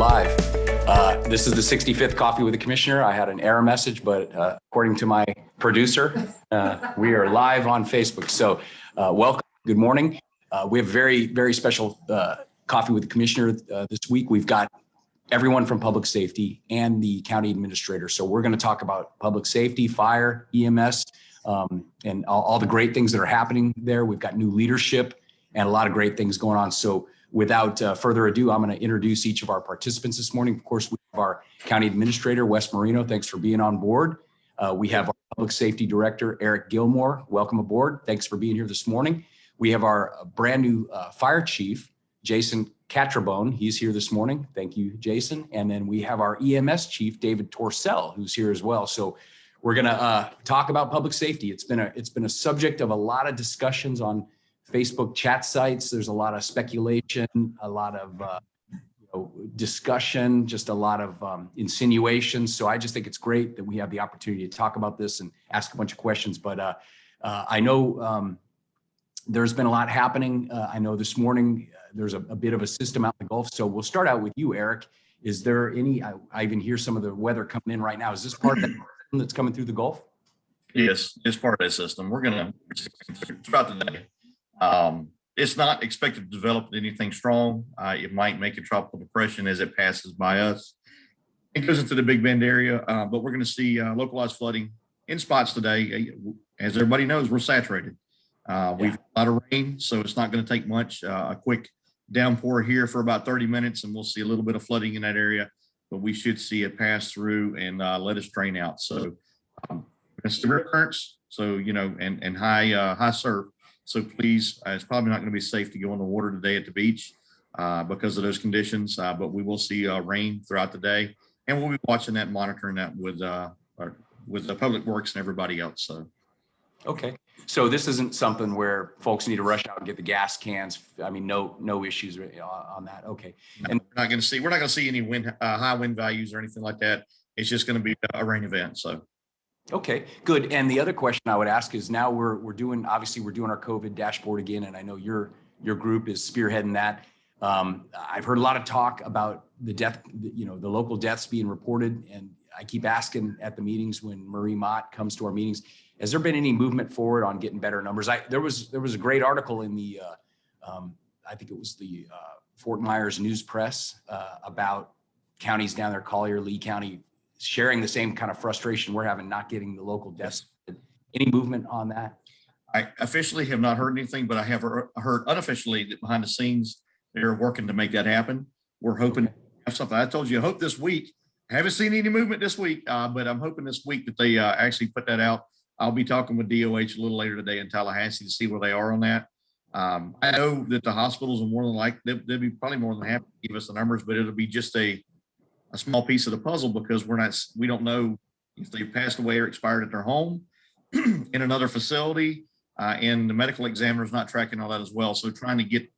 live. This is the 65th Coffee with the Commissioner. I had an error message, but according to my producer, we are live on Facebook. So welcome, good morning. We have very, very special Coffee with the Commissioner this week. We've got everyone from public safety and the county administrator. So we're going to talk about public safety, fire, EMS, and all the great things that are happening there. We've got new leadership and a lot of great things going on. So without further ado, I'm going to introduce each of our participants this morning. Of course, we have our county administrator, Wes Marino. Thanks for being on board. We have our public safety director, Eric Gilmore. Welcome aboard. Thanks for being here this morning. We have our brand new fire chief, Jason Catrabone. He's here this morning. Thank you, Jason. And then we have our EMS chief, David Torcell, who's here as well. So we're going to talk about public safety. It's been a subject of a lot of discussions on Facebook chat sites. There's a lot of speculation, a lot of discussion, just a lot of insinuations. So I just think it's great that we have the opportunity to talk about this and ask a bunch of questions. But I know there's been a lot happening. I know this morning there's a bit of a system out in the Gulf. So we'll start out with you, Eric. Is there any, I even hear some of the weather coming in right now. Is this part of that system that's coming through the Gulf? Yes, it's part of that system. We're going to, throughout the day, it's not expected to develop anything strong. It might make a tropical depression as it passes by us. It goes into the Big Bend area, but we're going to see localized flooding in spots today. As everybody knows, we're saturated. We've had a lot of rain, so it's not going to take much. A quick downpour here for about 30 minutes, and we'll see a little bit of flooding in that area, but we should see it pass through and let us drain out. So severe currents, so, and high surf. So please, it's probably not going to be safe to go in the water today at the beach because of those conditions, but we will see rain throughout the day, and we'll be watching that and monitoring that with the Public Works and everybody else. So. Okay. So this isn't something where folks need to rush out and get the gas cans. I mean, no issues on that. Okay. No, and we're not going to see any high wind values or anything like that. It's just going to be a rain event. So. Okay, good. And the other question I would ask is, now we're doing our COVID dashboard again, and I know your group is spearheading that. I've heard a lot of talk about the local deaths being reported, and I keep asking at the meetings when Marie Mott comes to our meetings, has there been any movement forward on getting better numbers? There was a great article in the I think it was the Fort Myers News Press about counties down there, Collier, Lee County, sharing the same kind of frustration we're having, not getting the local deaths. Any movement on that? I officially have not heard anything, but I have heard unofficially that behind the scenes, they're working to make that happen. We're hoping to have something. I told you, I hope this week. I haven't seen any movement this week, but I'm hoping this week that they actually put that out. I'll be talking with DOH a little later today in Tallahassee to see where they are on that. I know that the hospitals are more than likely, they'll be probably more than happy to give us the numbers, but it'll be just a small piece of the puzzle because we don't know if they passed away or expired at their home in another facility, and the medical examiner's not tracking all that as well. So trying to get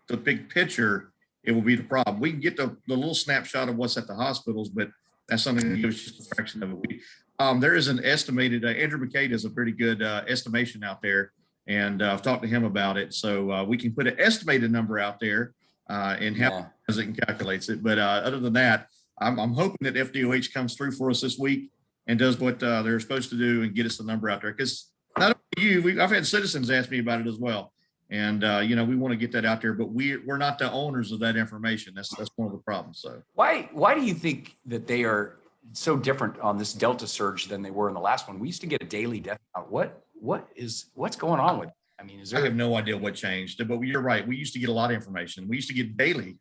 the big picture, it will be the problem. We can get the little snapshot of what's at the hospitals, but that's something that gives just a fraction of it. There is an estimated, Andrew McCade has a pretty good estimation out there, and I've talked to him about it. So we can put an estimated number out there and how it can calculates it. But other than that, I'm hoping that FDOH comes through for us this week and does what they're supposed to do and get us the number out there. Because not only you, I've had citizens ask me about it as well. And, we want to get that out there, but we're not the owners of that information. That's one of the problems. So why do you think that they are so different on this Delta surge than they were in the last one? We used to get a daily death count. What's going on with it? I mean, I have no idea what changed, but you're right. We used to get a lot of information. We used to get daily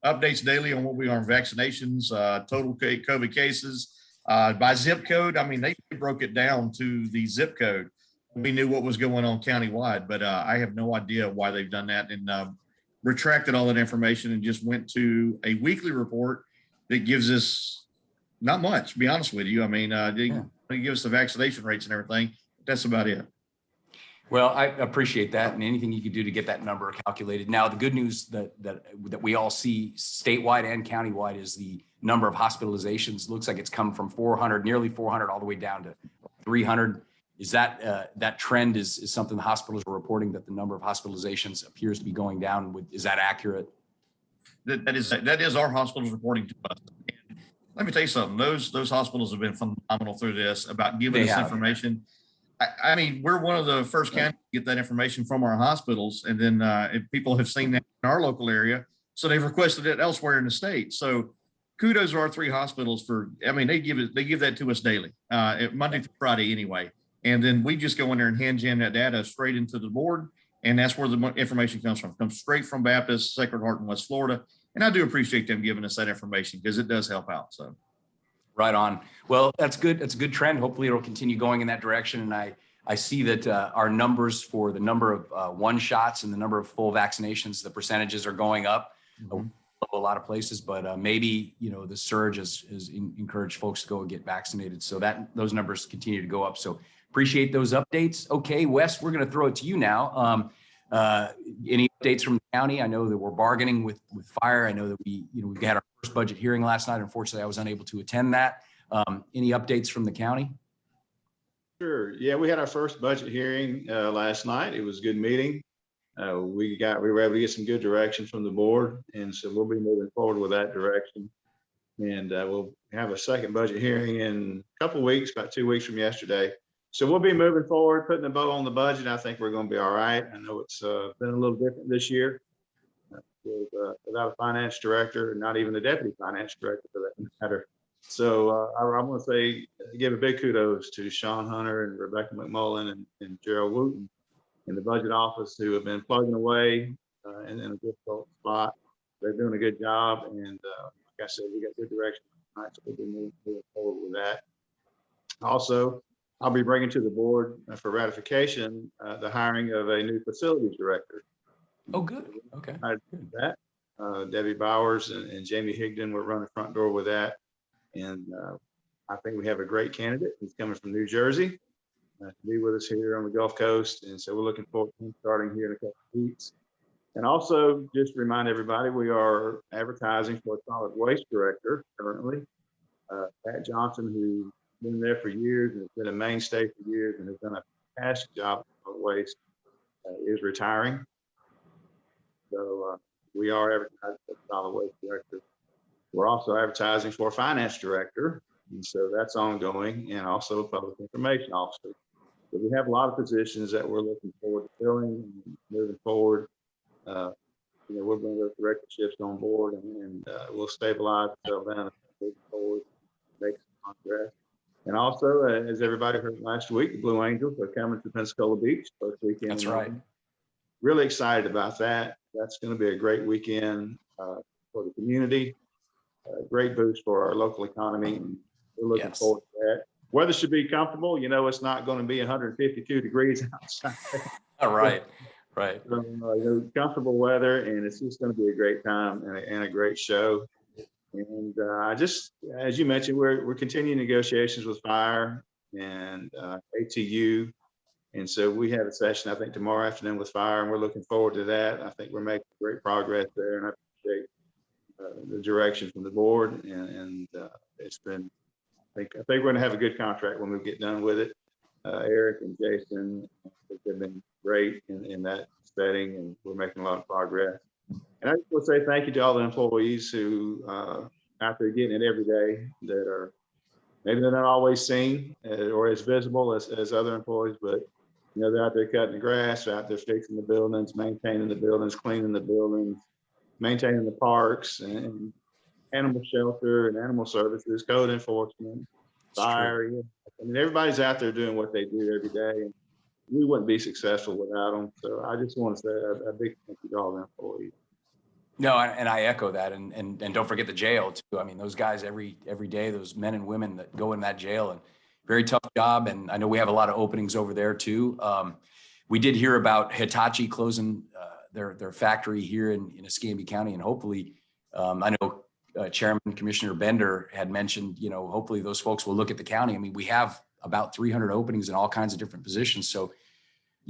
updates daily on what we are on vaccinations, total COVID cases, by zip code. I mean, they broke it down to the zip code. We knew what was going on countywide, but I have no idea why they've done that and retracted all that information and just went to a weekly report that gives us not much, to be honest with you. I mean, they give us the vaccination rates and everything. That's about it. Well, I appreciate that, and anything you can do to get that number calculated. Now, the good news that we all see statewide and countywide is the number of hospitalizations. Looks like it's come from 400, nearly 400, all the way down to 300. Is that trend is something the hospitals are reporting, that the number of hospitalizations appears to be going down? Is that accurate? that is our hospitals reporting to us. And let me tell you something, those hospitals have been phenomenal through this about giving They us have. information. I mean, we're one of the first counties to get that information from our hospitals, and then if people have seen that in our local area, so they've requested it elsewhere in the state. So kudos to our three hospitals for, I mean, they give that to us daily, Monday through Friday anyway. And then we just go in there and hand jam that data straight into the board. And that's where the information comes from. It comes straight from Baptist, Sacred Heart in West Florida. And I do appreciate them giving us that information because it does help out. So. Right on. Well, that's good. That's a good trend. Hopefully it'll continue going in that direction. And I see that our numbers for the number of one shots and the number of full vaccinations, the percentages are going up. A lot of places, but maybe, you know, the surge has encouraged folks to go and get vaccinated. So that those numbers continue to go up. So appreciate those updates. Okay, Wes, we're going to throw it to you now. Any updates from the county? I know that we're bargaining with fire. I know that we had our first budget hearing last night. Unfortunately, I was unable to attend that. Any updates from the county? Sure. Yeah, we had our first budget hearing last night. It was a good meeting. We were able to get some good direction from the board, and so we'll be moving forward with that direction. And we'll have a second budget hearing in a couple of weeks, about 2 weeks from yesterday. So we'll be moving forward, putting a bow on the budget. I think we're going to be all right. I know it's been a little different this year without a finance director, and not even a deputy finance director for that matter. So I want to say, give a big kudos to Sean Hunter and Rebecca McMullen and Gerald Wooten in the budget office, who have been plugging away in a difficult spot. They're doing a good job. And like I said, we got good direction tonight, so we'll be moving forward with that. Also, I'll be bringing to the board for ratification the hiring of a new facilities director. Oh, good. Okay. I did that. Debbie Bowers and Jamie Higdon were running the front door with that. And I think we have a great candidate. He's coming from New Jersey to be with us here on the Gulf Coast. And so we're looking forward to him starting here in a couple of weeks. And also, just to remind everybody, we are advertising for a solid waste director currently. Pat Johnson, who's been there for years and has been a mainstay for years and has done a fantastic job of waste, is retiring. So we are advertising for a solid waste director. We're also advertising for a finance director, and so that's ongoing, and also a public information officer. So we have a lot of positions that we're looking forward to filling and moving forward. We're bringing those directorships on board, and we'll stabilize ourselves down and move forward, make some progress. And also, as everybody heard last week, the Blue Angels are coming to Pensacola Beach first weekend. That's right. Really excited about that. That's going to be a great weekend for the community. Great boost for our local economy. And we're looking forward to that. Weather should be comfortable. It's not going to be 152 degrees outside. All right. Right. So, comfortable weather, and it's just going to be a great time and a great show. And just as you mentioned, we're continuing negotiations with fire and ATU. And so we have a session, I think, tomorrow afternoon with fire, and we're looking forward to that. I think we're making great progress there, and I appreciate the direction from the board. And it's been, I think we're going to have a good contract when we get done with it. Eric and Jason have been great in that setting, and we're making a lot of progress. And I just want to say thank you to all the employees who out there getting it every day, that are maybe they're not always seen or as visible as other employees, but they're out there cutting the grass, they're out there fixing the buildings, maintaining the buildings, cleaning the buildings, maintaining the parks, and animal shelter and animal services, code enforcement, fire. I mean, everybody's out there doing what they do every day, and we wouldn't be successful without them. So I just want to say a big thank you to all the employees. No, and I echo that, and don't forget the jail too. I mean, those guys every day, those men and women that go in that jail, and very tough job. And I know we have a lot of openings over there too. We did hear about Hitachi closing their factory here in Escambia County, and hopefully, I know Chairman Commissioner Bender had mentioned, hopefully those folks will look at the county. I mean, we have about 300 openings in all kinds of different positions. So,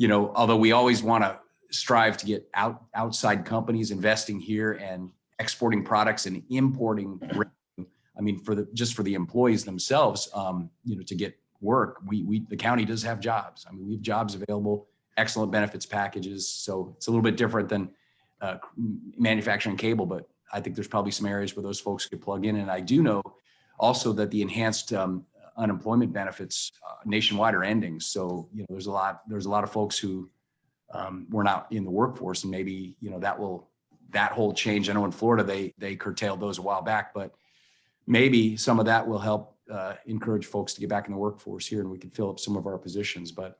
although we always want to strive to get outside companies investing here and exporting products and importing, I mean, for the employees themselves, to get work, the county does have jobs. I mean, we have jobs available, excellent benefits packages. So it's a little bit different than manufacturing cable, but I think there's probably some areas where those folks could plug in. And I do know also that the enhanced unemployment benefits nationwide are ending. So, there's a lot of folks who were not in the workforce, and maybe, that whole change. I know in Florida, they curtailed those a while back, but maybe some of that will help encourage folks to get back in the workforce here, and we can fill up some of our positions. But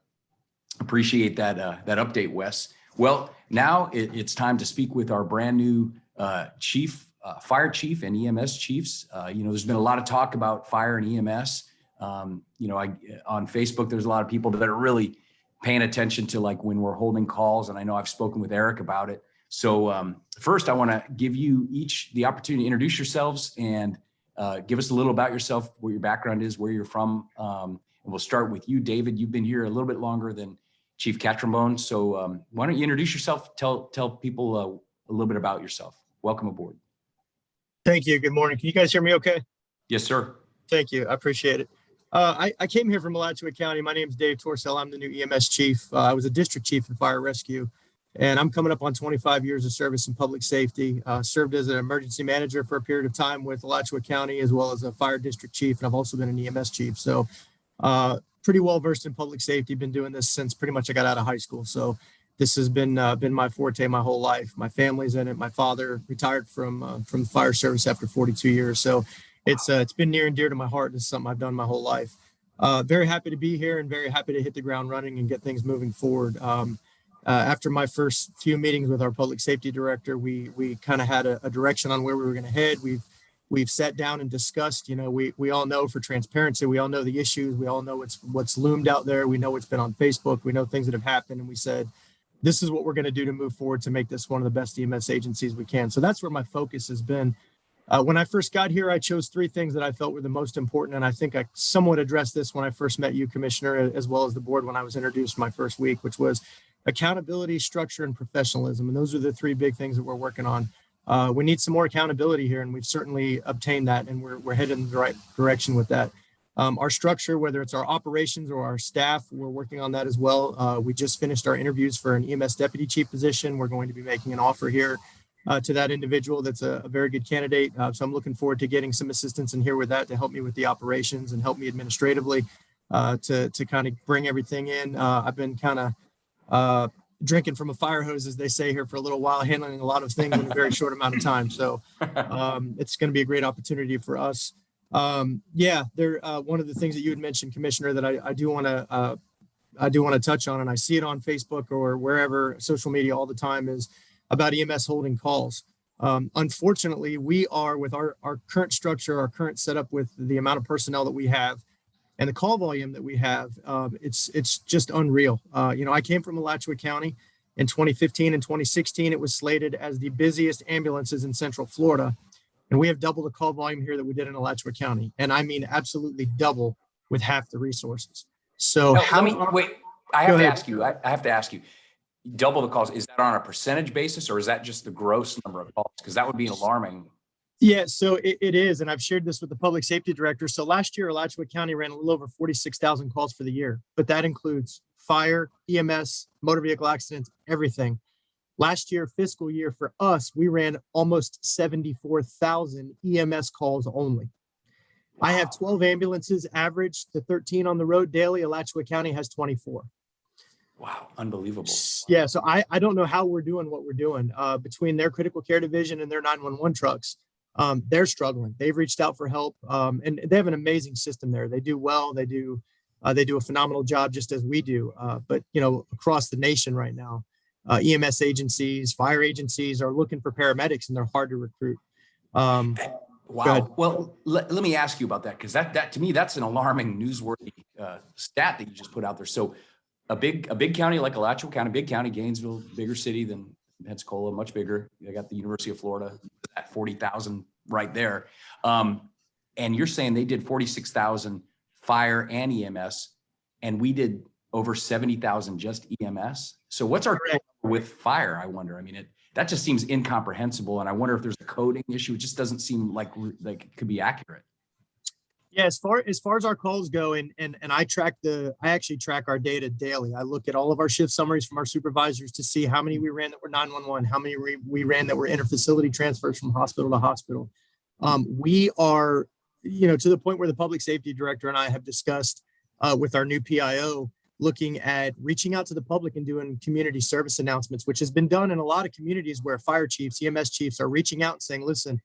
appreciate that update, Wes. Well, now it's time to speak with our brand new fire chief and EMS chiefs. There's been a lot of talk about fire and EMS. On Facebook, there's a lot of people that are really paying attention to like when we're holding calls, and I know I've spoken with Eric about it. So first, I want to give you each the opportunity to introduce yourselves and give us a little about yourself, what your background is, where you're from. And we'll start with you, David. You've been here a little bit longer than Chief Catrombone. So why don't you introduce yourself? Tell people a little bit about yourself. Welcome aboard. Thank you. Good morning. Can you guys hear me okay? Yes, sir. Thank you. I appreciate it. I came here from Alachua County. My name is Dave Torcell. I'm the new EMS chief. I was a district chief in fire rescue, and I'm coming up on 25 years of service in public safety. Served as an emergency manager for a period of time with Alachua County, as well as a fire district chief, and I've also been an EMS chief. So pretty well versed in public safety. Been doing this since pretty much I got out of high school. So this has been my forte my whole life. My family's in it. My father retired from the fire service after 42 years. So it's been near and dear to my heart. This is something I've done my whole life. Very happy to be here and very happy to hit the ground running and get things moving forward. After my first few meetings with our public safety director, we kind of had a direction on where we were going to head. We've sat down and discussed. We all know, for transparency, we all know the issues. We all know what's loomed out there. We know what's been on Facebook. We know things that have happened, and we said, this is what we're going to do to move forward to make this one of the best EMS agencies we can. So that's where my focus has been. When I first got here, I chose three things that I felt were the most important. And I think I somewhat addressed this when I first met you, Commissioner, as well as the board when I was introduced my first week, which was accountability, structure, and professionalism. And those are the three big things that we're working on. We need some more accountability here, and we've certainly obtained that, and we're headed in the right direction with that. Our structure, whether it's our operations or our staff, we're working on that as well. We just finished our interviews for an EMS deputy chief position. We're going to be making an offer here to that individual. That's a very good candidate. So I'm looking forward to getting some assistance in here with that to help me with the operations and help me administratively to kind of bring everything in. I've been kind of drinking from a fire hose, as they say here, for a little while, handling a lot of things in a very short amount of time. So it's going to be a great opportunity for us. One of the things that you had mentioned, Commissioner, that I do want to touch on, and I see it on Facebook or wherever, social media all the time, is about EMS holding calls. Unfortunately, we are, with our current structure, our current setup, with the amount of personnel that we have and the call volume that we have, it's just unreal. I came from Alachua County in 2015 and 2016. It was slated as the busiest ambulances in Central Florida. And we have double the call volume here that we did in Alachua County. And I mean, absolutely double with half the resources. So I have to ask you, double the calls, is that on a percentage basis, or is that just the gross number of calls? Because that would be alarming. Yeah, so it is. And I've shared this with the public safety director. So last year, Alachua County ran a little over 46,000 calls for the year, but that includes fire, EMS, motor vehicle accidents, everything. Last year, fiscal year, for us, we ran almost 74,000 EMS calls only. Wow. I have 12 ambulances, average to 13 on the road daily. Alachua County has 24. Wow, unbelievable. Yeah, so I don't know how we're doing what we're doing between their critical care division and their 911 trucks. They're struggling. They've reached out for help, and they have an amazing system there. They do well. They do a phenomenal job, just as we do. But across the nation right now, EMS agencies, fire agencies are looking for paramedics, and they're hard to recruit. Wow. Well, let me ask you about that, because that to me, that's an alarming, newsworthy stat that you just put out there. So a big county like Alachua County, big county, Gainesville, bigger city than Pensacola, much bigger. They got the University of Florida at 40,000 right there. And you're saying they did 46,000 fire and EMS, and we did over 70,000 just EMS. So what's our goal with fire, I wonder? I mean, that just seems incomprehensible. And I wonder if there's a coding issue. It just doesn't seem like it could be accurate. Yeah, as far as our calls go, and I actually track our data daily. I look at all of our shift summaries from our supervisors to see how many we ran that were 911, how many we ran that were interfacility transfers from hospital to hospital. We are, to the point where the public safety director and I have discussed with our new PIO, looking at reaching out to the public and doing community service announcements, which has been done in a lot of communities where fire chiefs, EMS chiefs are reaching out and saying, listen,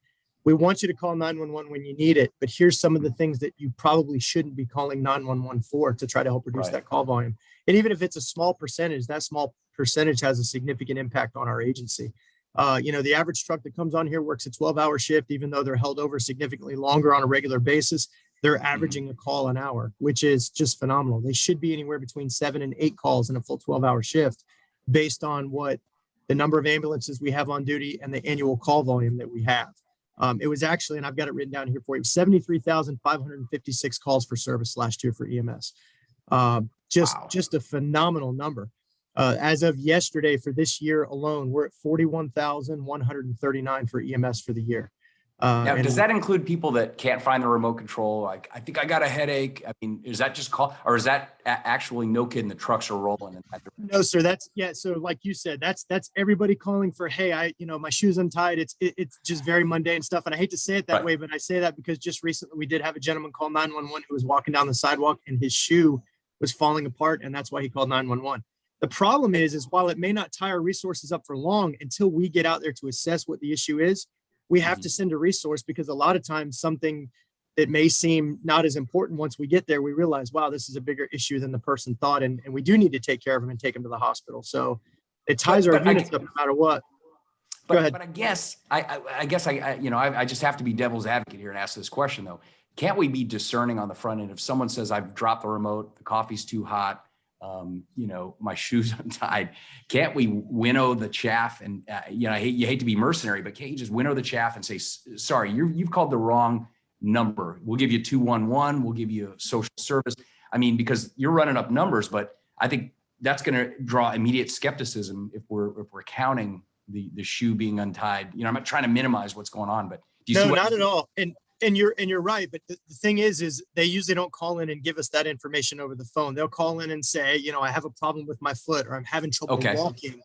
we want you to call 911 when you need it, but here's some of the things that you probably shouldn't be calling 911 for to try to help reduce Right. that call volume. And even if it's a small percentage, that small percentage has a significant impact on our agency. The average truck that comes on here works a 12-hour shift, even though they're held over significantly longer on a regular basis. They're averaging a call an hour, which is just phenomenal. They should be anywhere between 7 and 8 calls in a full 12-hour shift based on what the number of ambulances we have on duty and the annual call volume that we have. It was actually, and I've got it written down here for you, 73,556 calls for service last year for EMS. Wow. Just a phenomenal number. As of yesterday for this year alone, we're at 41,139 for EMS for the year. Now, And does that include people that can't find the remote control? Like, I think I got a headache. I mean, is that just call, or is that actually no kidding? The trucks are rolling. No, sir. So like you said, that's everybody calling for, hey, my shoe's untied. It's just very mundane stuff. And I hate to say it that Right. way, but I say that because just recently we did have a gentleman call 911 who was walking down the sidewalk and his shoe was falling apart. And that's why he called 911. The problem is while it may not tie our resources up for long, until we get out there to assess what the issue is, we have to send a resource, because a lot of times something that may seem not as important, once we get there, we realize, wow, this is a bigger issue than the person thought. And we do need to take care of them and take them to the hospital. So it ties our units up no matter what. Go ahead. But I guess I just have to be devil's advocate here and ask this question though. Can't we be discerning on the front end? If someone says, I've dropped the remote, the coffee's too hot, my shoes untied, can't we winnow the chaff? And you hate to be mercenary, but can't you just winnow the chaff and say, sorry, you've called the wrong number. We'll give you 211. We'll give you social service. I mean, because you're running up numbers, but I think that's going to draw immediate skepticism if we're counting the shoe being untied. I'm not trying to minimize what's going on, but do you see No, not at all. And you're right. But the thing is they usually don't call in and give us that information over the phone. They'll call in and say, I have a problem with my foot, or I'm having trouble walking.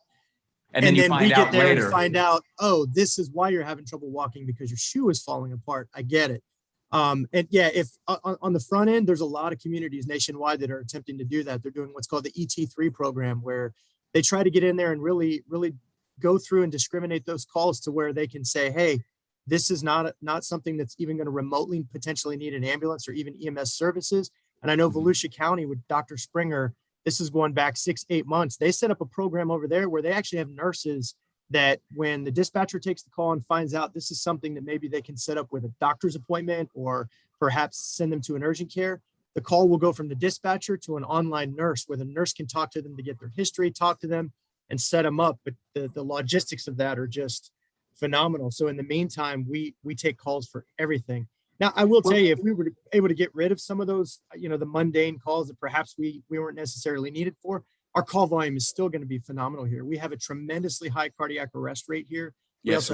And then you find we out get there later. and find out, oh, this is why you're having trouble walking, because your shoe is falling apart. I get it. And yeah, if on the front end, there's a lot of communities nationwide that are attempting to do that. They're doing what's called the ET3 program, where they try to get in there and really, really go through and discriminate those calls to where they can say, hey, this is not something that's even going to remotely potentially need an ambulance or even EMS services. And I know Volusia County with Dr. Springer, this is going back 6-8 months. They set up a program over there where they actually have nurses that when the dispatcher takes the call and finds out this is something that maybe they can set up with a doctor's appointment or perhaps send them to an urgent care, the call will go from the dispatcher to an online nurse where the nurse can talk to them to get their history, talk to them and set them up. But the logistics of that are just phenomenal. So in the meantime, we take calls for everything. Now, I will tell you, if we were able to get rid of some of those, the mundane calls that perhaps we weren't necessarily needed for, our call volume is still going to be phenomenal here. We have a tremendously high cardiac arrest rate here. Yes,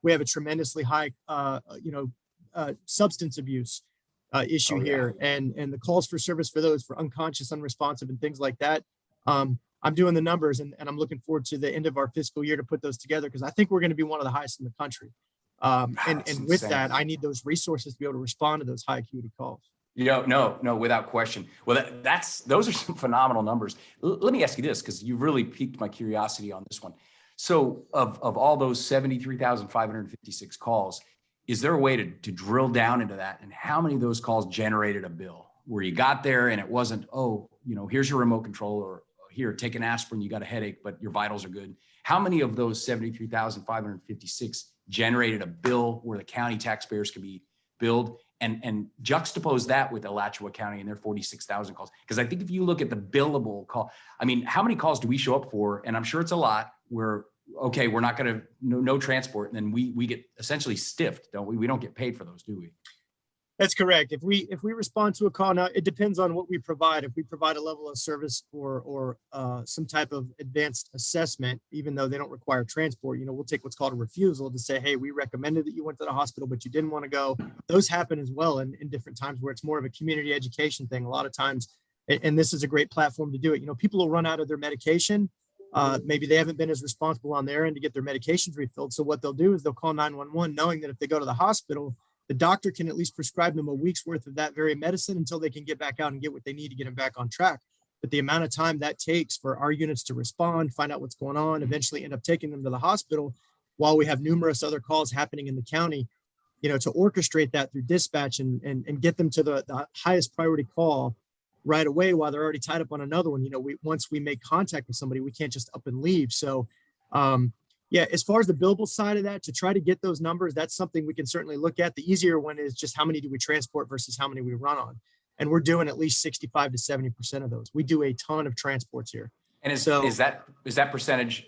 We have a tremendously high, substance abuse issue here, and the calls for service for those, for unconscious, unresponsive, and things like that. I'm doing the numbers, and I'm looking forward to the end of our fiscal year to put those together, because I think we're going to be one of the highest in the country. And with that, I need those resources to be able to respond to those high acuity calls. No, without question. Well, those are some phenomenal numbers. Let me ask you this, because you really piqued my curiosity on this one. So of all those 73,556 calls, is there a way to drill down into that? And how many of those calls generated a bill where you got there and it wasn't, here's your remote control, or here, take an aspirin, you got a headache, but your vitals are good? How many of those 73,556 generated a bill where the county taxpayers could be billed? And juxtapose that with Alachua County and their 46,000 calls. Because I think if you look at the billable call, I mean, how many calls do we show up for? And I'm sure it's a lot where, okay, we're not going to, no transport. And then we get essentially stiffed, don't we? We don't get paid for those, do we? That's correct. If we respond to a call now, it depends on what we provide. If we provide a level of service or some type of advanced assessment, even though they don't require transport, we'll take what's called a refusal to say, hey, we recommended that you went to the hospital, but you didn't want to go. Those happen as well in different times where it's more of a community education thing. A lot of times, and this is a great platform to do it. People will run out of their medication. Maybe they haven't been as responsible on their end to get their medications refilled. So what they'll do is they'll call 911, knowing that if they go to the hospital, the doctor can at least prescribe them a week's worth of that very medicine until they can get back out and get what they need to get them back on track. But the amount of time that takes for our units to respond, find out what's going on, eventually end up taking them to the hospital while we have numerous other calls happening in the county, to orchestrate that through dispatch and get them to the highest priority call right away while they're already tied up on another one. Once we make contact with somebody, we can't just up and leave. So, yeah, as far as the billable side of that, to try to get those numbers, that's something we can certainly look at. The easier one is just how many do we transport versus how many we run on. And we're doing at least 65 to 70% of those. We do a ton of transports here. And is that percentage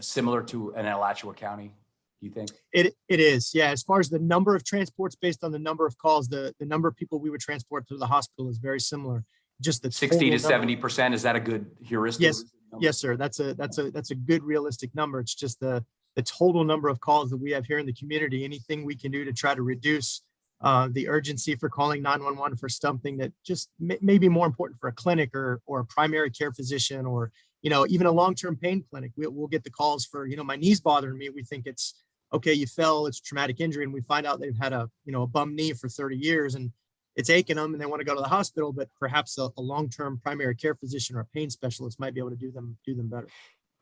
similar to an Alachua County, do you think? It is, yeah. As far as the number of transports based on the number of calls, the number of people we would transport to the hospital is very similar. Just the 60 to total number. 70%, is that a good heuristic? Yes, sir. That's a good realistic number. It's just the total number of calls that we have here in the community. Anything we can do to try to reduce the urgency for calling 911 for something that just may be more important for a clinic or a primary care physician or even a long-term pain clinic. We'll get the calls for my knee's bothering me. We think it's okay. You fell. It's a traumatic injury, and we find out they've had a bum knee for 30 years and it's aching them and they want to go to the hospital, but perhaps a long-term primary care physician or a pain specialist might be able to do them better.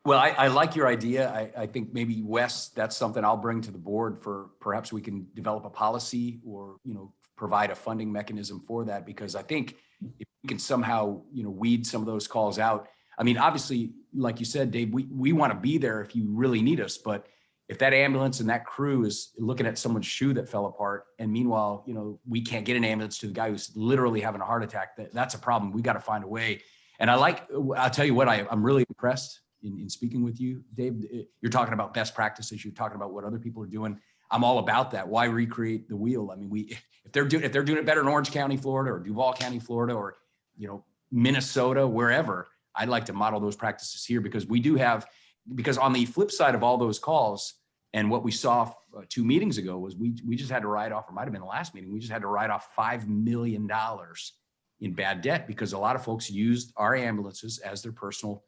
Well, I like your idea. I think maybe Wes, that's something I'll bring to the board for perhaps we can develop a policy or, provide a funding mechanism for that, because I think if we can somehow, weed some of those calls out. I mean, obviously, like you said, Dave, we want to be there if you really need us, but if that ambulance and that crew is looking at someone's shoe that fell apart, and meanwhile, we can't get an ambulance to the guy who's literally having a heart attack, that's a problem. We got to find a way. And I'll tell you what, I'm really impressed in speaking with you, Dave. You're talking about best practices. You're talking about what other people are doing. I'm all about that. Why recreate the wheel? I mean, if they're doing it better in Orange County, Florida, or Duval County, Florida, or, Minnesota, wherever, I'd like to model those practices here, because because on the flip side of all those calls, and what we saw 2 meetings ago was we just had to write off, or might've been the last meeting, we just had to write off $5 million in bad debt because a lot of folks used our ambulances as their personal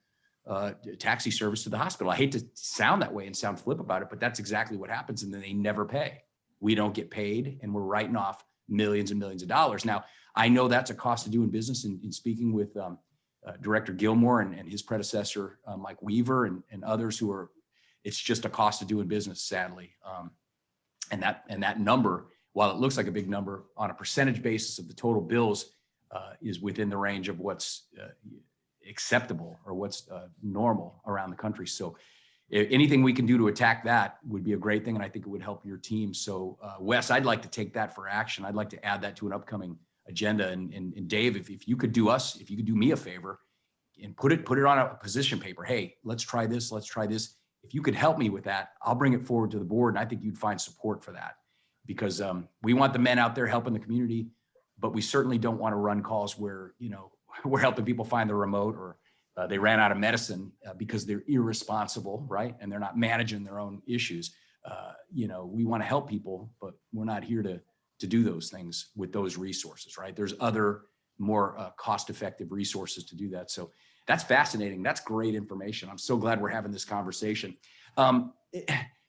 taxi service to the hospital. I hate to sound that way and sound flip about it, but that's exactly what happens. And then they never pay. We don't get paid, and we're writing off millions and millions of dollars. Now, I know that's a cost of doing business. In speaking with Director Gilmore and his predecessor, Mike Weaver, and others who are, it's just a cost of doing business, sadly. And that number, while it looks like a big number on a percentage basis of the total bills, is within the range of what's acceptable or what's normal around the country. So anything we can do to attack that would be a great thing. And I think it would help your team. So Wes, I'd like to take that for action. I'd like to add that to an upcoming agenda. And Dave, if you could do me a favor and put it on a position paper. Hey, let's try this. Let's try this. If you could help me with that, I'll bring it forward to the board. And I think you'd find support for that, because we want the men out there helping the community, but we certainly don't want to run calls where, we're helping people find the remote, or they ran out of medicine because they're irresponsible, right? And they're not managing their own issues. We want to help people, but we're not here to do those things with those resources, right? There's other more cost-effective resources to do that. So that's fascinating. That's great information. I'm so glad we're having this conversation.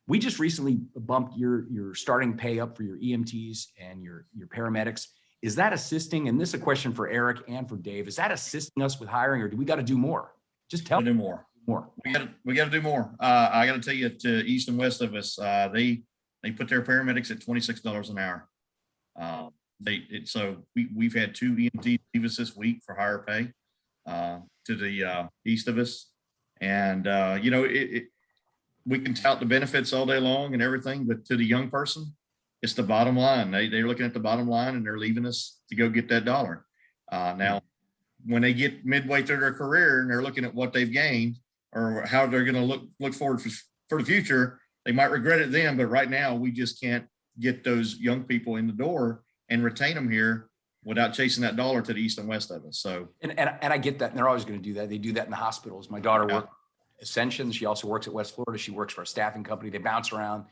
We just recently bumped your starting pay up for your EMTs and your paramedics. Is that assisting? And this is a question for Eric and for Dave. Is that assisting us with hiring, or do we got to do more? Just tell me. Do more. We got to do more. I got to tell you, to east and west of us, they put their paramedics at $26 an hour. So we've had 2 EMTs leave us this week for higher pay to the east of us, and we can tout the benefits all day long and everything, but to the young person, it's the bottom line. They're looking at the bottom line, and they're leaving us to go get that dollar. Now, when they get midway through their career and they're looking at what they've gained or how they're going to look forward for the future, they might regret it then. But right now, we just can't get those young people in the door and retain them here without chasing that dollar to the east and west of us. So And I get that. And they're always going to do that. They do that in the hospitals. My daughter Yeah. works at Ascension. She also works at West Florida. She works for a staffing company. They bounce around.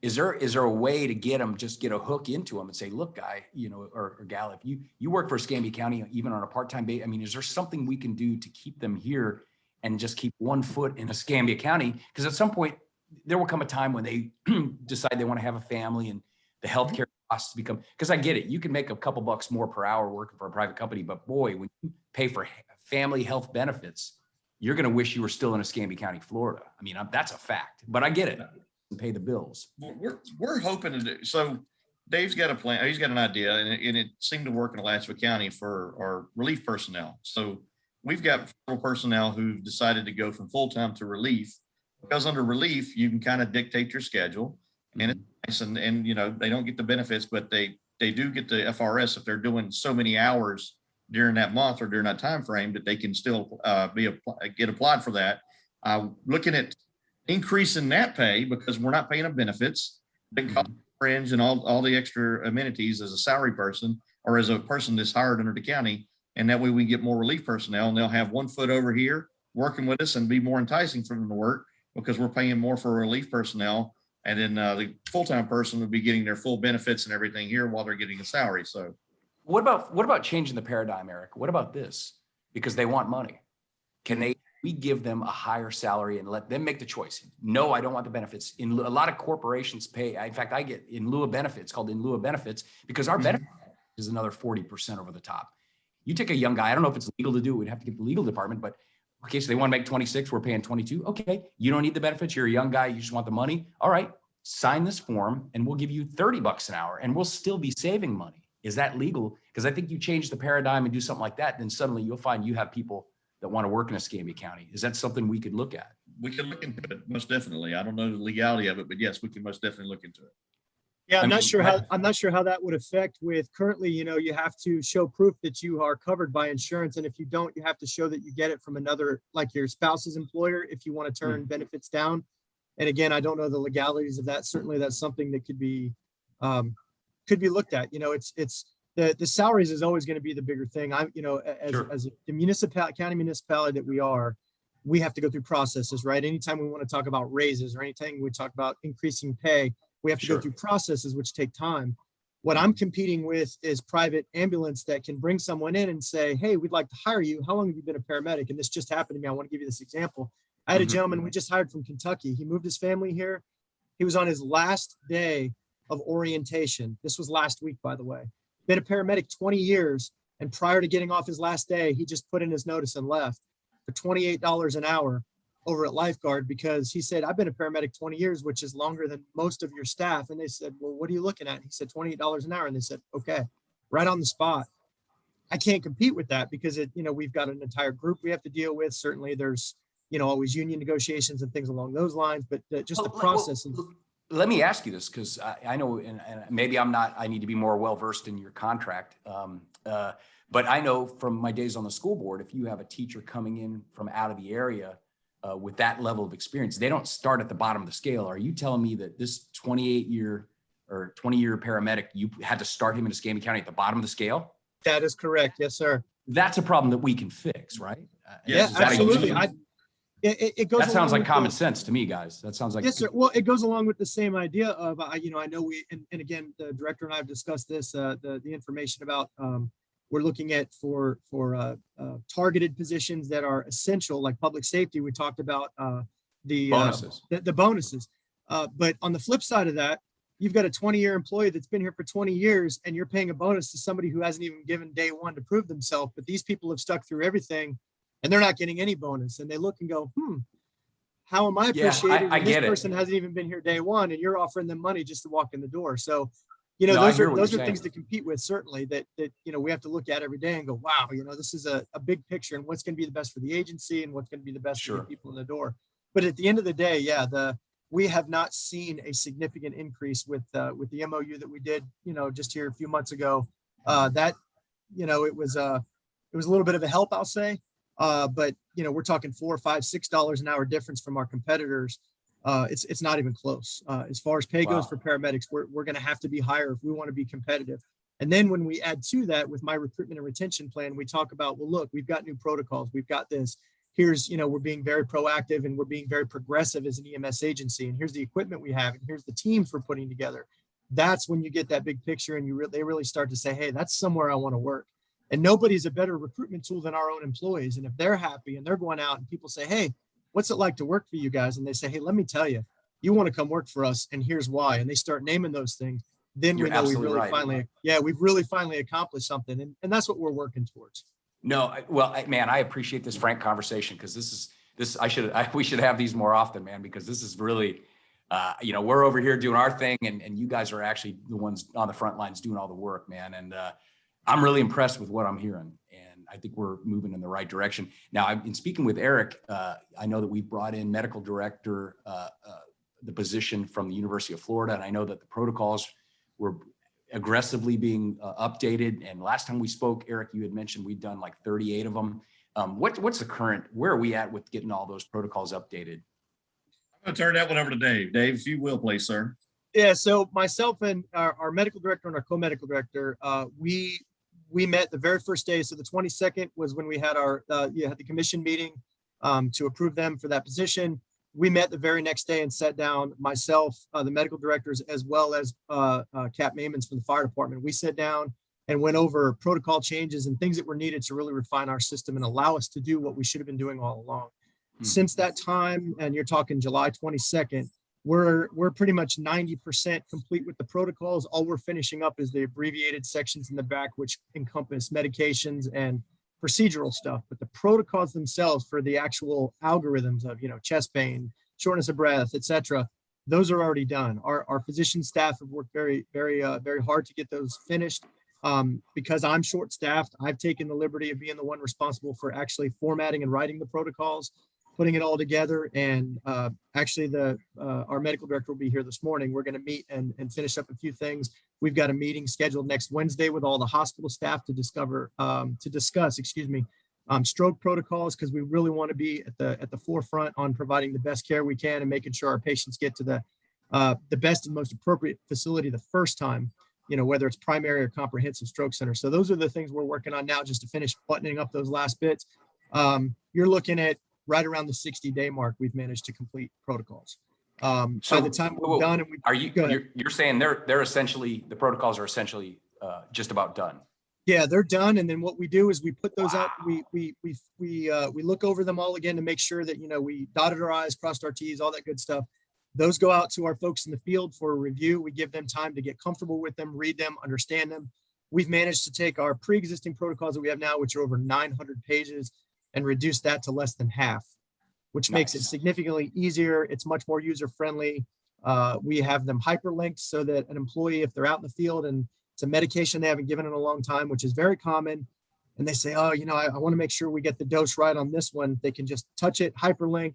Is there a way to get them, just get a hook into them and say, look, guy, or gal, if you work for Escambia County, even on a part-time basis, I mean, is there something we can do to keep them here and just keep one foot in Escambia County? Because at some point there will come a time when they decide they want to have a family and the healthcare costs become, because I get it. You can make a couple bucks more per hour working for a private company, but boy, when you pay for family health benefits, you're going to wish you were still in Escambia County, Florida. I mean, that's a fact, but I get it. And pay the bills. we're hoping to do, so Dave's got a plan, he's got an idea, and it seemed to work in Alachua County for our relief personnel. So we've got federal personnel who've decided to go from full-time to relief, because under relief, you can kind of dictate your schedule. And it's nice, and they don't get the benefits, but they do get the FRS if they're doing so many hours during that month or during that time frame, that they can still get applied for that. Looking at increasing that pay, because we're not paying them benefits, big fringe and all the extra amenities as a salary person or as a person that's hired under the county. And that way we get more relief personnel, and they'll have one foot over here working with us and be more enticing for them to work, because we're paying more for relief personnel. And then the full-time person would be getting their full benefits and everything here while they're getting a salary. So What about changing the paradigm, Eric? What about this? Because they want money. Can we give them a higher salary and let them make the choice? No, I don't want the benefits. A lot of corporations pay. In fact, I get in lieu of benefits, called in lieu of benefits, because our benefit is another 40% over the top. You take a young guy, I don't know if it's legal to do, we'd have to get the legal department, but okay, so they want to make 26, we're paying 22. Okay, you don't need the benefits, you're a young guy, you just want the money. All right, sign this form and we'll give you 30 bucks an hour and we'll still be saving money. Is that legal? Because I think you change the paradigm and do something like that, then suddenly you'll find you have people that want to work in Escambia County. Is that something we could look at? we can look into it, most definitely. I don't know the legality of it, but yes, we can most definitely look into it. Yeah, I I'm mean, not sure how that would affect with currently, you have to show proof that you are covered by insurance. And if you don't, you have to show that you get it from another, like your spouse's employer, if you want to turn benefits down. And again, I don't know the legalities of that. Certainly that's something that could be looked at. It's the salaries is always going to be the bigger thing. As the county municipality that we are, we have to go through processes, right? Anytime we want to talk about raises or anything we talk about increasing pay, we have to go through processes which take time. What I'm competing with is private ambulance that can bring someone in and say, hey, we'd like to hire you. How long have you been a paramedic? And this just happened to me. I want to give you this example. I had a gentleman we just hired from Kentucky. He moved his family here. He was on his last day of orientation. This was last week, by the way. Been a paramedic 20 years. And prior to getting off his last day, he just put in his notice and left for $28 an hour over at Lifeguard, because he said, I've been a paramedic 20 years, which is longer than most of your staff. And they said, well, what are you looking at? He said, $28 an hour. And they said, okay, right on the spot. I can't compete with that because we've got an entire group we have to deal with. Certainly there's, always union negotiations and things along those lines, but just the process. Let me ask you this, because I know, and maybe I need to be more well-versed in your contract. But I know from my days on the school board, if you have a teacher coming in from out of the area with that level of experience, they don't start at the bottom of the scale. Are you telling me that this 20-year paramedic, you had to start him in Escambia County at the bottom of the scale? That is correct. Yes, sir. That's a problem that we can fix, right? Yeah, absolutely. It goes. That sounds like common sense to me, guys. That sounds like. Yes, sir. Well, it goes along with the same idea of, I know we, and again, the director and I have discussed this, the information about, we're looking at for targeted positions that are essential, like public safety. We talked about the bonuses. The bonuses. But on the flip side of that, you've got a 20-year employee that's been here for 20 years, and you're paying a bonus to somebody who hasn't even given day one to prove themselves. But these people have stuck through everything, and they're not getting any bonus. And they look and go, how am I appreciated? I This get it. person hasn't even been here day one, and you're offering them money just to walk in the door. So, No, I hear what those you're are things saying. to compete with, certainly, that we have to look at every day and go, wow, this is a big picture, and what's going to be the best for the agency and what's going to be the best for the people in the door. But at the end of the day, we have not seen a significant increase with the MOU that we did, just here a few months ago. It was a little bit of a help, I'll say. But we're talking $4, $5, $6 an hour difference from our competitors. It's not even close. As far as pay goes for paramedics, we're going to have to be higher if we want to be competitive. And then when we add to that with my recruitment and retention plan, we talk about, well, look, we've got new protocols. We've got this. Here's, we're being very proactive and we're being very progressive as an EMS agency. And here's the equipment we have. And here's the teams we're putting together. That's when you get that big picture and they really start to say, hey, that's somewhere I want to work. And nobody's a better recruitment tool than our own employees. And if they're happy and they're going out and people say, hey, what's it like to work for you guys? And they say, hey, let me tell you, you want to come work for us. And here's why. And they start naming those things. Then You're we know absolutely we've really finally accomplished something. And that's what we're working towards. No, man, I appreciate this frank conversation because we should have these more often, man, because this is really, we're over here doing our thing and you guys are actually the ones on the front lines doing all the work, man. And I'm really impressed with what I'm hearing. And I think we're moving in the right direction. Now, I've been speaking with Eric. I know that we brought in medical director, the position from the University of Florida. And I know that the protocols were aggressively being updated. And last time we spoke, Eric, you had mentioned we'd done like 38 of them. What's the current, where are we at with getting all those protocols updated? I'm going to turn that one over to Dave. Dave, if you will, please, sir. Yeah, so myself and our medical director and our co-medical director, we met the very first day. So the 22nd was when we had the commission meeting to approve them for that position. We met the very next day and sat down, myself, the medical directors, as well as Cap Maimans from the fire department. We sat down and went over protocol changes and things that were needed to really refine our system and allow us to do what we should have been doing all along. Since that time, and you're talking July 22nd, we're pretty much 90% complete with the protocols. All we're finishing up is the abbreviated sections in the back, which encompass medications and procedural stuff. But the protocols themselves for the actual algorithms of, chest pain, shortness of breath, etc., those are already done. Our physician staff have worked very, very, very hard to get those finished. Because I'm short-staffed, I've taken the liberty of being the one responsible for actually formatting and writing the protocols, putting it all together. And actually our medical director will be here this morning. We're going to meet and finish up a few things. We've got a meeting scheduled next Wednesday with all the hospital staff to discuss stroke protocols, because we really want to be at the forefront on providing the best care we can and making sure our patients get to the best and most appropriate facility the first time, whether it's primary or comprehensive stroke center. So those are the things we're working on now, just to finish buttoning up those last bits. You're looking at right around the 60-day mark, we've managed to complete protocols. By the time we're done, and you're saying they're essentially, the protocols are essentially just about done? Yeah, they're done. And then what we do is we put those out. We look over them all again to make sure that, we dotted our I's, crossed our T's, all that good stuff. Those go out to our folks in the field for a review. We give them time to get comfortable with them, read them, understand them. We've managed to take our pre-existing protocols that we have now, which are over 900 pages, and reduce that to less than half, which makes it significantly easier. It's much more user-friendly. We have them hyperlinked so that an employee, if they're out in the field and it's a medication they haven't given in a long time, which is very common, and they say, I want to make sure we get the dose right on this one, they can just touch it, hyperlink,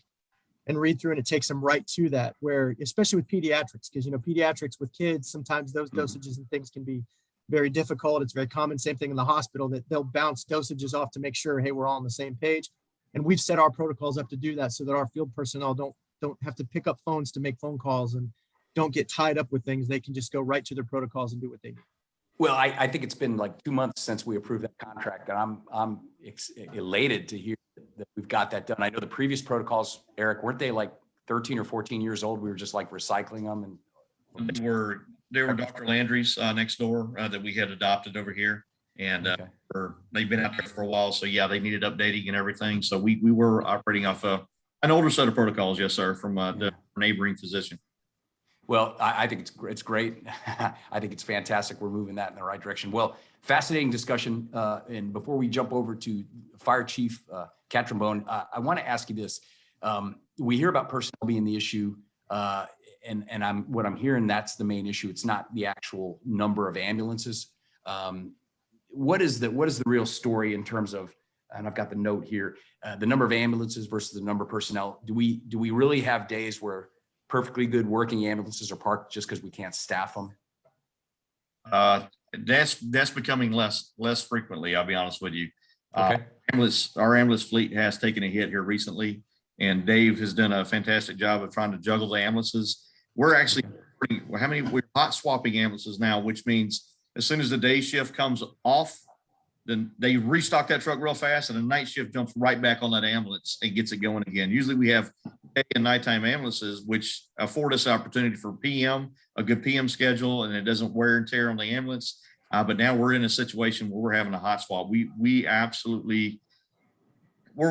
and read through, and it takes them right to that, where, especially with pediatrics, because, pediatrics with kids, sometimes those dosages and things can be very difficult. It's very common. Same thing in the hospital, that they'll bounce dosages off to make sure, hey, we're all on the same page. And we've set our protocols up to do that so that our field personnel don't have to pick up phones to make phone calls and don't get tied up with things. They can just go right to their protocols and do what they need. Well, I think it's been like 2 months since we approved that contract, and I'm elated to hear that we've got that done. I know the previous protocols, Eric, weren't they like 13 or 14 years old? We were just like recycling them. And They were Dr. Landry's next door that we had adopted over here. And they've been out there for a while. So yeah, they needed updating and everything. So we were operating off an older set of protocols. Yes, sir. From the neighboring physician. Well, I think it's great. I think it's fantastic. We're moving that in the right direction. Well, fascinating discussion. And before we jump over to Fire Chief Kat Trombone, I want to ask you this. We hear about personnel being the issue. And what I'm hearing, that's the main issue. It's not the actual number of ambulances. What is the real story in terms of, and I've got the note here, the number of ambulances versus the number of personnel? Do we really have days where perfectly good working ambulances are parked just because we can't staff them? That's becoming less frequently. I'll be honest with you. Okay. Our ambulance fleet has taken a hit here recently, and Dave has done a fantastic job of trying to juggle the ambulances. We're actually we're hot swapping ambulances now, which means As soon as the day shift comes off, then they restock that truck real fast, and the night shift jumps right back on that ambulance and gets it going again. Usually we have day and nighttime ambulances, which afford us opportunity for PM, a good PM schedule, and it doesn't wear and tear on the ambulance. But now we're in a situation where we're having a hot swap. We're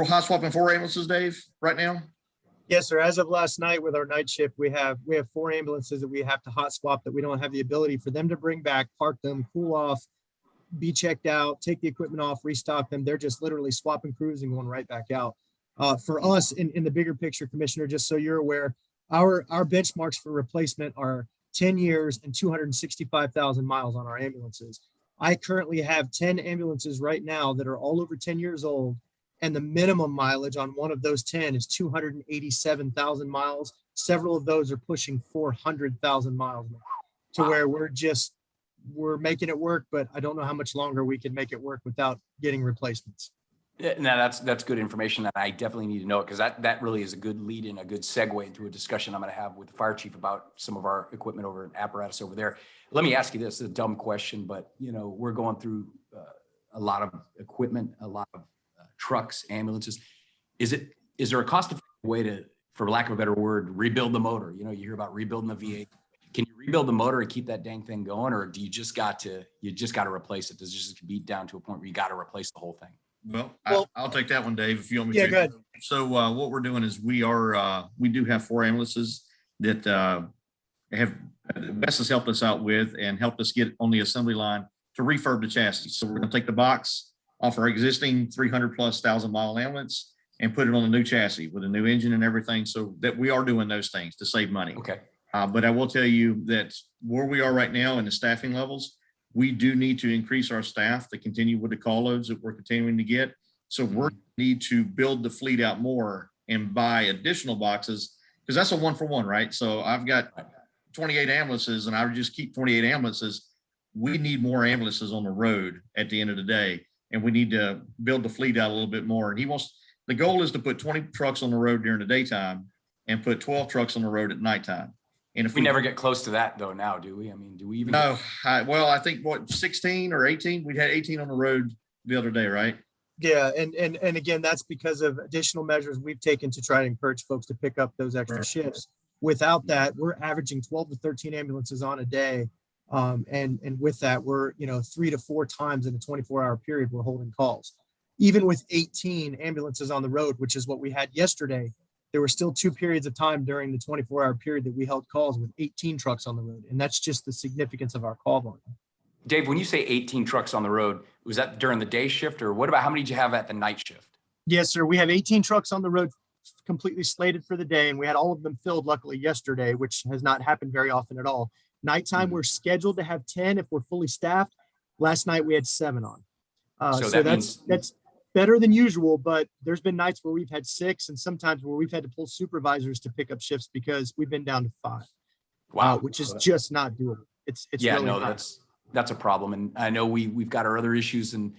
hot swapping 4 ambulances, Dave, right now. Yes, sir. As of last night with our night shift, we have 4 ambulances that we have to hot swap that we don't have the ability for them to bring back, park them, cool off, be checked out, take the equipment off, restock them. They're just literally swapping crews and going right back out. For us in the bigger picture, Commissioner, just so you're aware, our benchmarks for replacement are 10 years and 265,000 miles on our ambulances. I currently have 10 ambulances right now that are all over 10 years old, and the minimum mileage on one of those 10 is 287,000 miles. Several of those are pushing 400,000 miles now, to where we're making it work, but I don't know how much longer we can make it work without getting replacements. Yeah, no, that's good information, and I definitely need to know it, because that really is a good lead in, a good segue into a discussion I'm going to have with the fire chief about some of our equipment over apparatus over there. Let me ask you this, a dumb question, but we're going through a lot of equipment, a lot of trucks, ambulances. Is there a cost-effective way to, for lack of a better word, rebuild the motor? You hear about rebuilding the V8. Can you rebuild the motor and keep that dang thing going, or do you just got to replace it? Does it just beat down to a point where you got to replace the whole thing? Well, I'll take that one, Dave, if you want me to. Yeah, go ahead. So what we're doing is we do have 4 ambulances that have Best has helped us out with and helped us get on the assembly line to refurb the chassis. So we're going to take the box off our existing 300,000+ mile ambulance and put it on a new chassis with a new engine and everything. So that we are doing those things to save money. Okay. But I will tell you that where we are right now in the staffing levels, we do need to increase our staff to continue with the call loads that we're continuing to get. So we need to build the fleet out more and buy additional boxes, because that's a 1-for-1, right? So I've got 28 ambulances and I would just keep 28 ambulances. We need more ambulances on the road at the end of the day, and we need to build the fleet out a little bit more. And the goal is to put 20 trucks on the road during the daytime and put 12 trucks on the road at nighttime. And if we never get close to that though now, do we? I mean, do we even? No, I think 16 or 18, we had 18 on the road the other day, right? Yeah, and again, that's because of additional measures we've taken to try to encourage folks to pick up those extra shifts. Without that, we're averaging 12 to 13 ambulances on a day. And with that, we're 3 to 4 times in a 24-hour period, we're holding calls. Even with 18 ambulances on the road, which is what we had yesterday, there were still 2 periods of time during the 24-hour period that we held calls with 18 trucks on the road. And that's just the significance of our call volume. Dave, when you say 18 trucks on the road, was that during the day shift, or what about how many did you have at the night shift? Yes, sir. We have 18 trucks on the road completely slated for the day, and we had all of them filled luckily yesterday, which has not happened very often at all. Nighttime, we're scheduled to have 10 if we're fully staffed. Last night we had 7 on. So that's better than usual, but there's been nights where we've had 6 and sometimes where we've had to pull supervisors to pick up shifts because we've been down to 5. Wow. Which is just not doable. It's yeah, really no, not. that's a problem. And I know we've got our other issues, and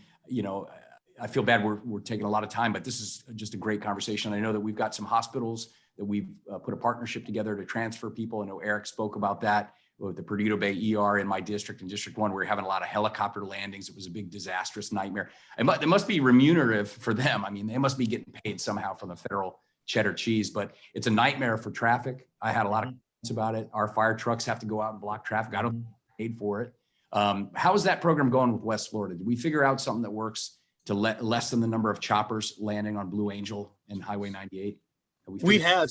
I feel bad we're taking a lot of time, but this is just a great conversation. I know that we've got some hospitals that we've put a partnership together to transfer people. I know Eric spoke about that with the Perdido Bay ER in my district, in District 1. We're having a lot of helicopter landings. It was a big disastrous nightmare. It must be remunerative for them. I mean, they must be getting paid somehow from the federal cheddar cheese, but it's a nightmare for traffic. I had a lot of comments about it. Our fire trucks have to go out and block traffic. I don't get paid for it. How is that program going with West Florida? Did we figure out something that works to lessen the number of choppers landing on Blue Angel and Highway 98? We have.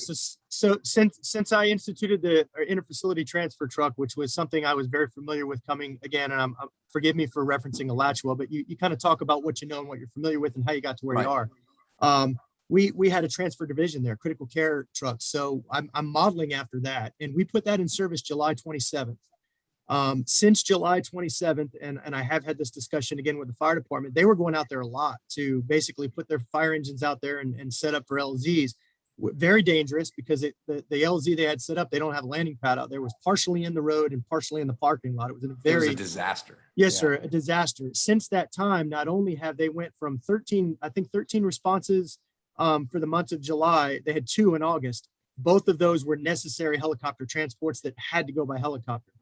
So since I instituted the interfacility transfer truck, which was something I was very familiar with coming again, and forgive me for referencing Alachua, but you kind of talk about what you know and what you're familiar with and how you got to where you are. We had a transfer division there, critical care trucks. So I'm modeling after that, and we put that in service July 27th. Since July 27th, and I have had this discussion again with the fire department, they were going out there a lot to basically put their fire engines out there and set up for LZs. Very dangerous because the LZ they had set up, they don't have a landing pad out there. It was partially in the road and partially in the parking lot. It was a disaster. Yes, sir, a disaster. Since that time, not only have they went from 13 responses for the month of July, they had 2 in August. Both of those were necessary helicopter transports that had to go by helicopter.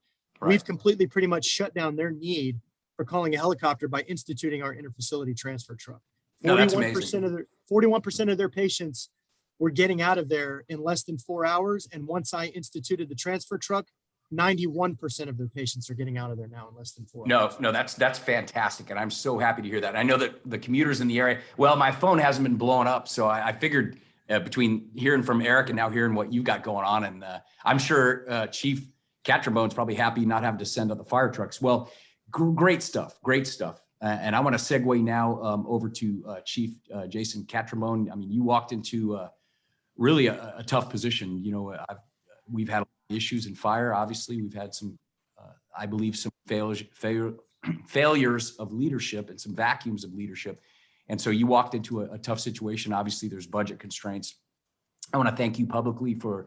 we've completely pretty much shut down their need for calling a helicopter by instituting our interfacility transfer truck. No, that's 41% of their patients were getting out of there in less than 4 hours. And once I instituted the transfer truck, 91% of their patients are getting out of there now in less than 4 hours. No, that's fantastic. And I'm so happy to hear that. I know that the commuters in the area, well, my phone hasn't been blowing up. So I figured between hearing from Eric and now hearing what you got going on, and I'm sure Chief Catrabone's probably happy not having to send out the fire trucks. Well, great stuff. And I want to segue now over to Chief Jason Catrabone. I mean, you walked into really a tough position. You know, we've had issues in fire. Obviously, we've had some, I believe, some failures of leadership and some vacuums of leadership. And so you walked into a tough situation. Obviously, there's budget constraints. I want to thank you publicly for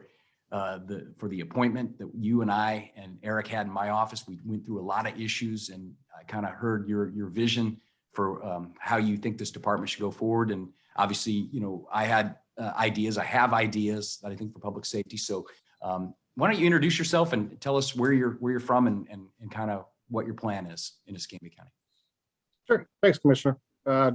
the appointment that you and I and Eric had in my office. We went through a lot of issues, and I kind of heard your vision for how you think this department should go forward. And obviously, you know, I had ideas. I have ideas that I think for public safety. So why don't you introduce yourself and tell us where you're from and kind of what your plan is in Escambia County. Sure. Thanks, Commissioner.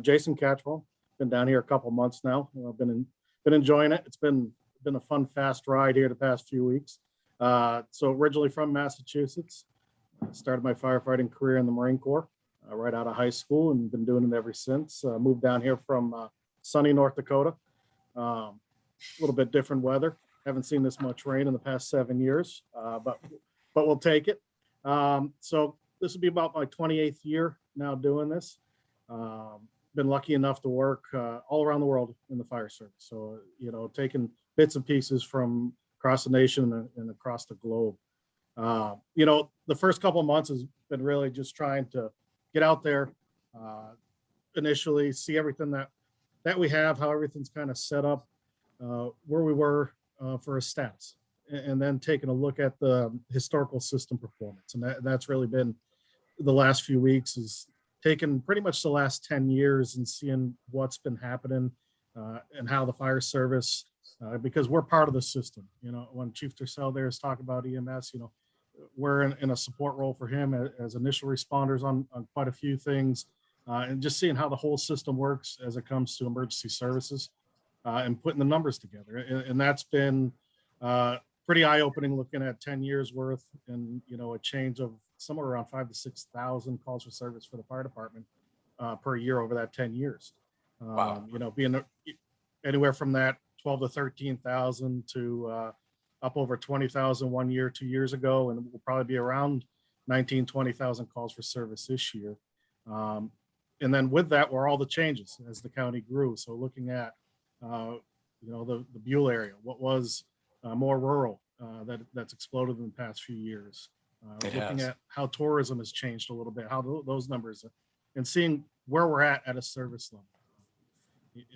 Jason Catchwell. Been down here a couple months now. I've been enjoying it. It's been a fun, fast ride here the past few weeks. So originally from Massachusetts, started my firefighting career in the Marine Corps right out of high school, and been doing it ever since. Moved down here from sunny North Dakota. A little bit different weather. Haven't seen this much rain in the past 7 years, but we'll take it. So this will be about my 28th year now doing this. Been lucky enough to work all around the world in the fire service. So, you know, taking bits and pieces from across the nation and across the globe. You know, the first couple of months has been really just trying to get out there, initially see everything that we have, how everything's kind of set up, where we were for a stats, and then taking a look at the historical system performance. And that's really been the last few weeks, is taking pretty much the last 10 years and seeing what's been happening and how the fire service, because we're part of the system. You know, when Chief Tercel there is talking about EMS, you know, we're in a support role for him as initial responders on quite a few things, and just seeing how the whole system works as it comes to emergency services, and putting the numbers together. And that's been pretty eye-opening, looking at 10 years worth, and, you know, a change of somewhere around 5,000 to 6,000 calls for service for the fire department per year over that 10 years. Wow. You know, being anywhere from that 12 to 13,000 to up over 20,000 1 year, 2 years ago, and we'll probably be around 19, 20,000 calls for service this year. And then with that were all the changes as the county grew. So looking at, you know, the Buell area, what was more rural, that's exploded in the past few years. Looking at how tourism has changed a little bit, how those numbers, and seeing where we're at a service level,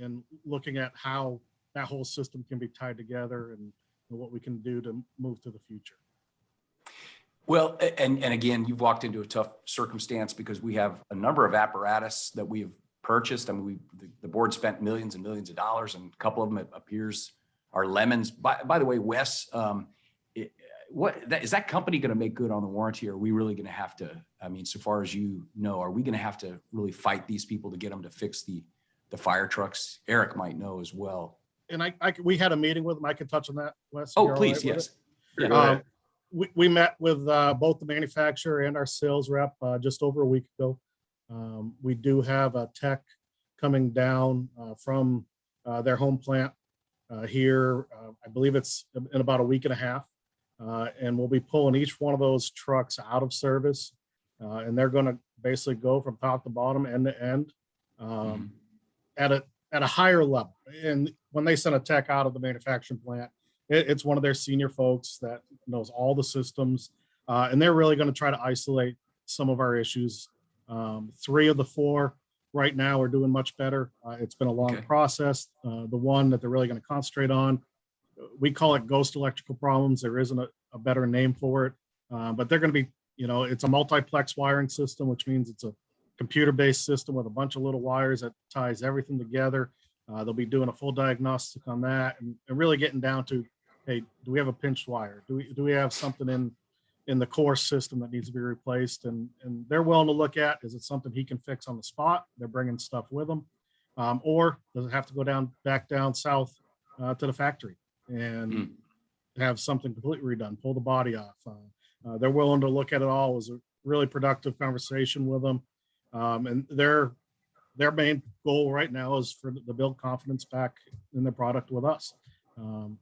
and looking at how that whole system can be tied together and what we can do to move to the future. Well, and again, you've walked into a tough circumstance because we have a number of apparatus that we have purchased. I mean, the board spent millions and millions of dollars, and a couple of them, it appears, are lemons. By the way, Wes, is that company going to make good on the warranty? Or are we really going to have to, I mean, so far as you know, are we going to have to really fight these people to get them to fix the fire trucks? Eric might know as well. And we had a meeting with them. I could touch on that, Wes. Oh, please, yes. Yeah. We met with both the manufacturer and our sales rep just over a week ago. We do have a tech coming down from their home plant here. I believe it's in about a week and a half. And we'll be pulling each one of those trucks out of service. And they're going to basically go from top to bottom, end to end, at a higher level. And when they send a tech out of the manufacturing plant, it's one of their senior folks that knows all the systems. And they're really going to try to isolate some of our issues. 3 of the 4 right now are doing much better. It's been a long process. The one that they're really going to concentrate on, we call it ghost electrical problems. There isn't a better name for it, but they're going to be, you know, it's a multiplex wiring system, which means it's a computer-based system with a bunch of little wires that ties everything together. They'll be doing a full diagnostic on that, and really getting down to, hey, do we have a pinched wire? Do we have something in the course system that needs to be replaced. And they're willing to look at, is it something he can fix on the spot? They're bringing stuff with them. Or does it have to go back down south to the factory and have something completely redone, pull the body off? They're willing to look at it all. It was a really productive conversation with them. And their main goal right now is for to build confidence back in the product with us.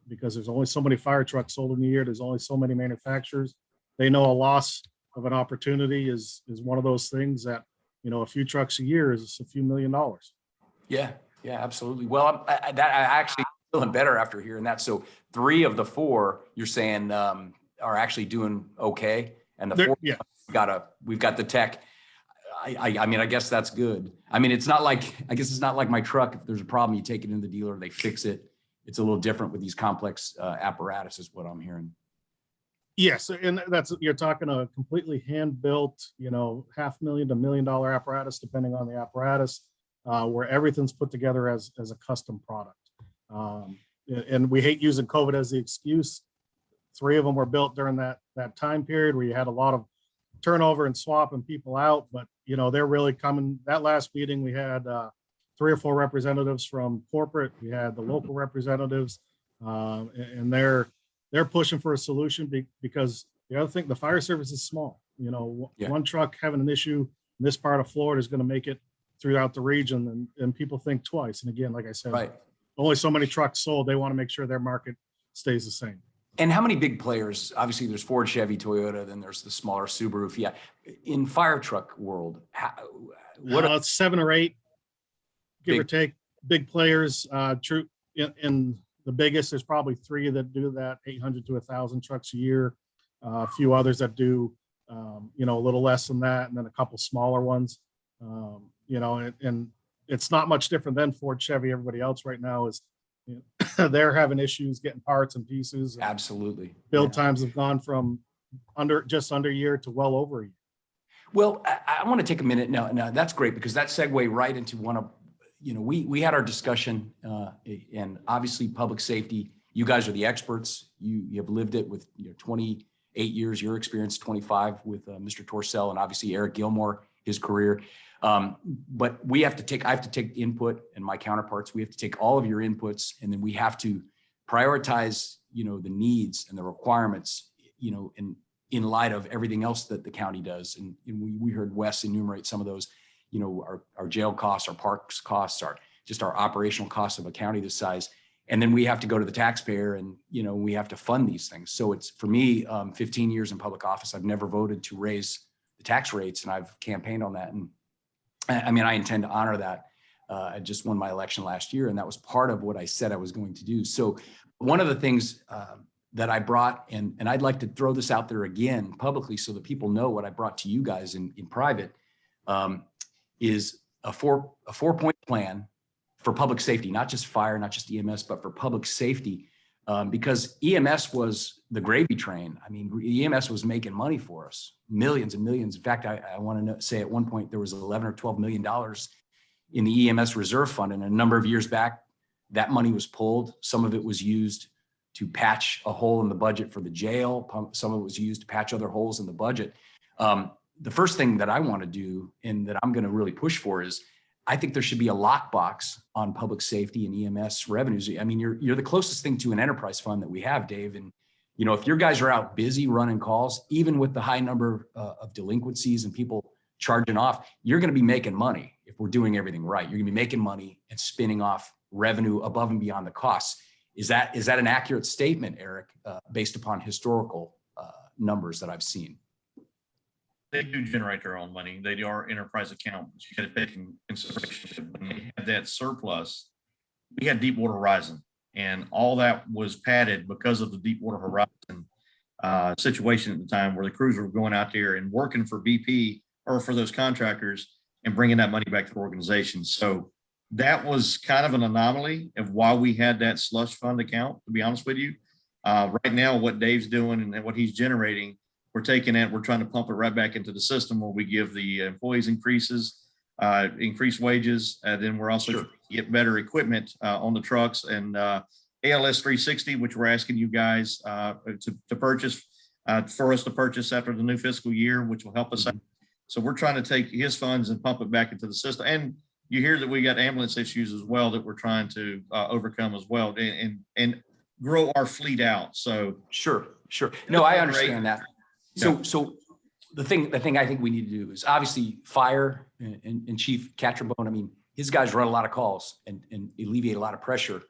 Because there's only so many fire trucks sold in a year. There's only so many manufacturers. They know a loss of an opportunity is one of those things that, a few trucks a year is a few $1 million. Yeah, absolutely. Well, I actually feeling better after hearing that. So 3 of the 4 you're saying are actually doing okay, and the 4 we've got the tech. I mean, I guess that's good. I mean, it's not like my truck. If there's a problem, you take it into the dealer, they fix it. It's a little different with these complex apparatus, is what I'm hearing. Yes, and you're talking a completely hand-built, $500,000 to $1 million apparatus, depending on the apparatus, where everything's put together as a custom product. And we hate using COVID as the excuse. 3 of them were built during that time period where you had a lot of turnover and swapping people out, but they're really coming. That last meeting, we had 3 or 4 representatives from corporate. We had the local representatives, and they're pushing for a solution because the other thing, the fire service is small. One truck having an issue in this part of Florida is going to make it throughout the region, and people think twice. And again, like I said, Right. Only so many trucks sold. They want to make sure their market stays the same. And how many big players? Obviously, there's Ford, Chevy, Toyota. Then there's the smaller Subaru, Fiat. In fire truck world, what It's 7 or 8, give or Big- take, big players. True, in the biggest, there's probably 3 that do that 800 to 1,000 trucks a year. A few others that do, a little less than that, and then a couple smaller ones. And it's not much different than Ford, Chevy. Everybody else right now is, they're having issues getting parts and pieces. Absolutely. Build times have gone from just under a year to well over a year. Well, I want to take a minute now. Now that's great because that segue right into one of, we had our discussion, and obviously public safety. You guys are the experts. You have lived it with 28 years, your experience, 25 with Mr. Torcell, and obviously Eric Gilmore, his career. But I have to take input, and my counterparts, we have to take all of your inputs, and then we have to prioritize, the needs and the requirements, in light of everything else that the county does. And we heard Wes enumerate some of those, our jail costs, our parks costs, our operational costs of a county this size. And then we have to go to the taxpayer and, we have to fund these things. So it's, for me, 15 years in public office, I've never voted to raise the tax rates, and I've campaigned on that. And I mean, I intend to honor that. I just won my election last year, and that was part of what I said I was going to do. So one of the things that I brought, and I'd like to throw this out there again publicly so that people know what I brought to you guys in private, is a 4-point plan for public safety, not just fire, not just EMS, but for public safety. Because EMS was the gravy train. I mean, EMS was making money for us, millions and millions. In fact, I want to say at one point there was $11 or $12 million in the EMS reserve fund. And a number of years back, that money was pulled. Some of it was used to patch a hole in the budget for the jail. Some of it was used to patch other holes in the budget. The first thing that I want to do, and that I'm going to really push for, is I think there should be a lockbox on public safety and EMS revenues. I mean, you're the closest thing to an enterprise fund that we have, Dave. And, if your guys are out busy running calls, even with the high number of delinquencies and people charging off, you're going to be making money if we're doing everything right. You're going to be making money and spinning off revenue above and beyond the costs. Is that an accurate statement, Eric, based upon historical numbers that I've seen? They do generate their own money. They do our enterprise account, but you got to take in consideration when they had that surplus. We had Deepwater Horizon, and all that was padded because of the Deepwater Horizon situation at the time, where the crews were going out there and working for BP or for those contractors and bringing that money back to the organization. So that was kind of an anomaly of why we had that slush fund account, to be honest with you. Right now, what Dave's doing and what he's generating, we're taking it, we're trying to pump it right back into the system where we give the employees increased wages. Then we're also trying to get better equipment on the trucks, and ALS 360, which we're asking you guys to purchase. for us to purchase after the new fiscal year, which will help us out. So we're trying to take his funds and pump it back into the system. And you hear that we got ambulance issues as well that we're trying to overcome as well and grow our fleet out. So Sure. No, I understand that. So the thing I think we need to do is obviously fire and Chief Catrabone. I mean, his guys run a lot of calls and alleviate a lot of pressure,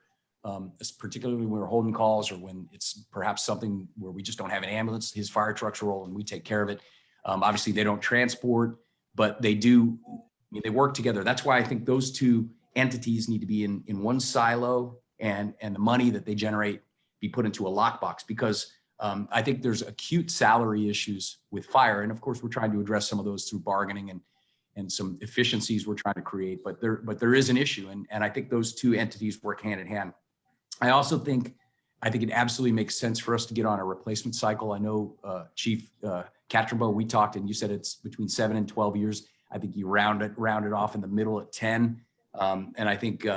particularly when we're holding calls or when it's perhaps something where we just don't have an ambulance. His fire trucks roll and we take care of it. Obviously, they don't transport, but they do. I mean, they work together. That's why I think those two entities need to be in one silo, and the money that they generate be put into a lockbox, because I think there's acute salary issues with fire. And of course, we're trying to address some of those through bargaining and some efficiencies we're trying to create, but there is an issue. And I think those two entities work hand in hand. I also think it absolutely makes sense for us to get on a replacement cycle. I know Chief Catrabo, we talked and you said it's between 7 and 12 years. I think you round it off in the middle at 10. And I think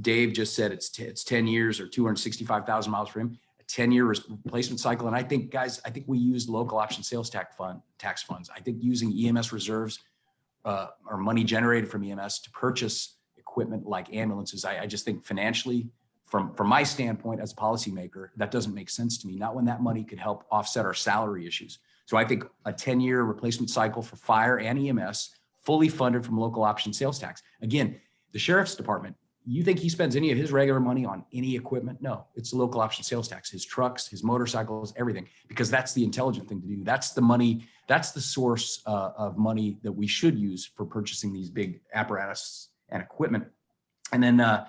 Dave just said it's 10 years or 265,000 miles for him. 10-year replacement cycle. And I think, guys, we use local option sales tax funds. I think using EMS reserves or money generated from EMS to purchase equipment like ambulances, I just think financially, from my standpoint as a policymaker, that doesn't make sense to me. Not when that money could help offset our salary issues. So I think a 10-year replacement cycle for fire and EMS, fully funded from local option sales tax. Again, the sheriff's department, you think he spends any of his regular money on any equipment? No, it's the local option sales tax, his trucks, his motorcycles, everything, because that's the intelligent thing to do. That's the money, that's the source of money that we should use for purchasing these big apparatus and equipment. And then a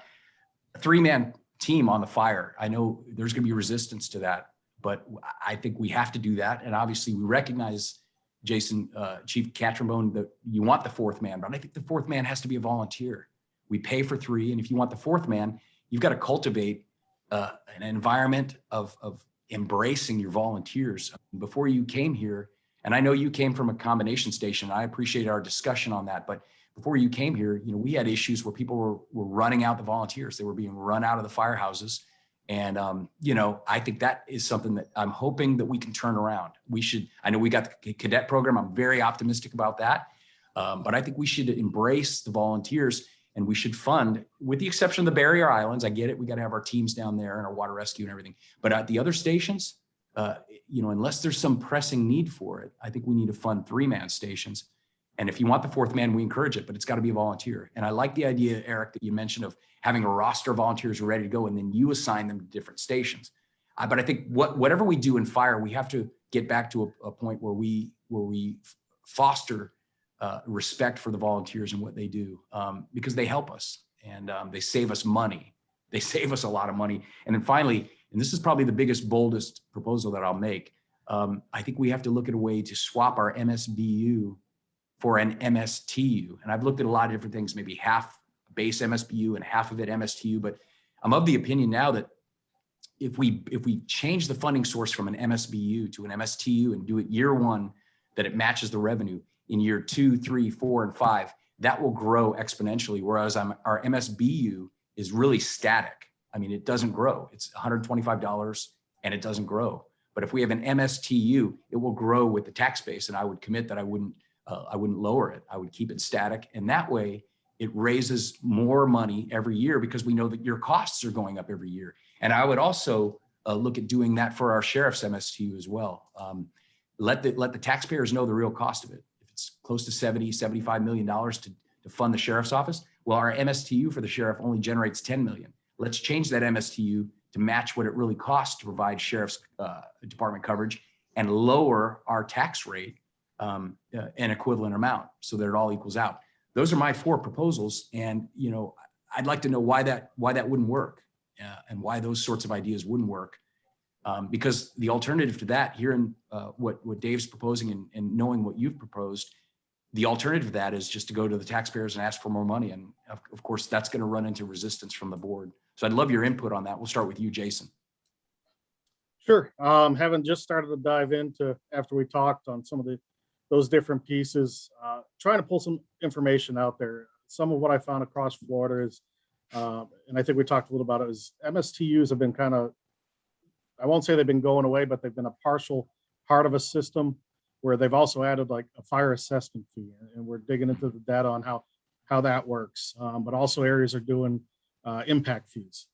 3-man team on the fire. I know there's going to be resistance to that, but I think we have to do that. And obviously we recognize, Jason, Chief Catrambone, that you want the 4th man, but I think the 4th man has to be a volunteer. We pay for 3. And if you want the 4th man, you've got to cultivate an environment of embracing your volunteers. Before you came here, and I know you came from a combination station, I appreciate our discussion on that, but before you came here, we had issues where people were running out the volunteers. They were being run out of the firehouses. And, I think that is something that I'm hoping that we can turn around. I know we got the cadet program. I'm very optimistic about that. But I think we should embrace the volunteers. And we should fund, with the exception of the barrier islands. I get it. We got to have our teams down there and our water rescue and everything. But at the other stations, unless there's some pressing need for it, I think we need to fund 3-man stations. And if you want the 4th man, we encourage it, but it's got to be a volunteer. And I like the idea, Eric, that you mentioned of having a roster of volunteers ready to go, and then you assign them to different stations. But I think whatever we do in fire, we have to get back to a point where we foster respect for the volunteers and what they do, because they help us and they save us money. They save us a lot of money. And then finally, and this is probably the biggest, boldest proposal that I'll make, I think we have to look at a way to swap our MSBU for an MSTU. And I've looked at a lot of different things, maybe half base MSBU and half of it MSTU, but I'm of the opinion now that if we change the funding source from an MSBU to an MSTU and do it year 1, that it matches the revenue, in year 2, 3, 4, and 5, that will grow exponentially. Whereas our MSBU is really static. I mean, it doesn't grow. It's $125 and it doesn't grow. But if we have an MSTU, it will grow with the tax base. And I would commit that I wouldn't lower it. I would keep it static. And that way it raises more money every year, because we know that your costs are going up every year. And I would also look at doing that for our sheriff's MSTU as well. Let the taxpayers know the real cost of it. It's close to $75 million to fund the sheriff's office. Well, our MSTU for the sheriff only generates 10 million. Let's change that MSTU to match what it really costs to provide sheriff's department coverage, and lower our tax rate an equivalent amount so that it all equals out. Those are my 4 proposals. And, I'd like to know why that wouldn't work, and why those sorts of ideas wouldn't work. Because the alternative to that, hearing what Dave's proposing and knowing what you've proposed, the alternative to that is just to go to the taxpayers and ask for more money. And of course, that's going to run into resistance from the board. So I'd love your input on that. We'll start with you, Jason. Sure. Having just started to dive into, after we talked on some of those different pieces, trying to pull some information out there. Some of what I found across Florida is, and I think we talked a little about it, is MSTUs have been kind of, I won't say they've been going away, but they've been a partial part of a system where they've also added like a fire assessment fee, and we're digging into the data on how that works. But also areas are doing impact fees,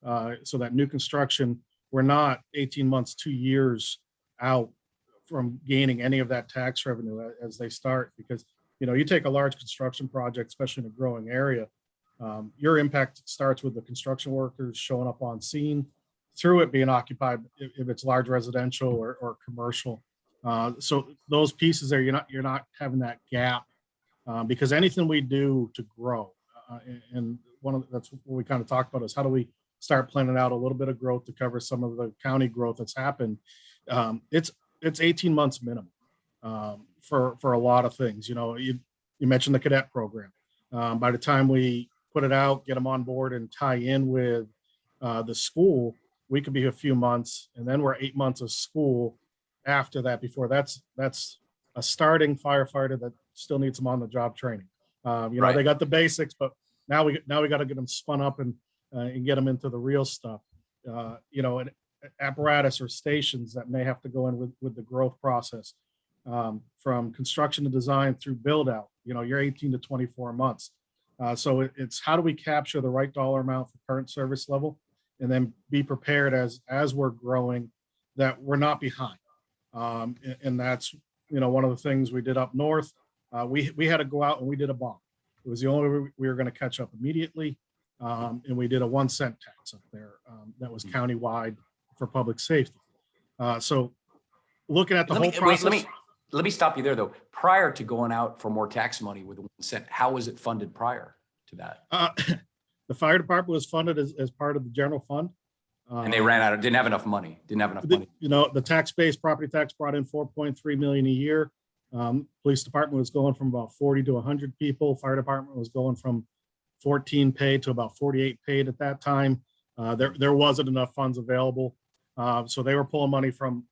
so that new construction, we're not 18 months, 2 years out from gaining any of that tax revenue as they start. Because, you know, you take a large construction project, especially in a growing area, your impact starts with the construction workers showing up on scene, through it being occupied if it's large residential or commercial. So those pieces there, you're not having that gap, because anything we do to grow, and that's what we kind of talked about, is how do we start planning out a little bit of growth to cover some of the county growth that's happened. It's 18 months minimum for a lot of things. You know, you mentioned the cadet program. By the time we put it out, get them on board and tie in with the school, we could be a few months, and then we're 8 months of school after that. Before that's a starting firefighter that still needs some on the job training. You know, they got the basics, but now we got to get them spun up and get them into the real stuff. You know, and apparatus or stations that may have to go in with the growth process, from construction to design through build out. You know, you're 18 to 24 months. So it's how do we capture the right dollar amount for current service level, and then be prepared as we're growing, that we're not behind. And that's, you know, one of the things we did up north. We had to go out and we did a bond. It was the only way we were going to catch up immediately. And we did a 1 cent tax up there that was countywide for public safety. So looking at the whole process. Let me stop you there though. Prior to going out for more tax money with the 1 cent, how was it funded prior to that? The fire department was funded as part of the general fund. And they didn't have enough money. You know, the tax-based property tax brought in 4.3 million a year. Police department was going from about 40 to 100 people. Fire department was going from 14 paid to about 48 paid at that time. There wasn't enough funds available. So they were pulling money from,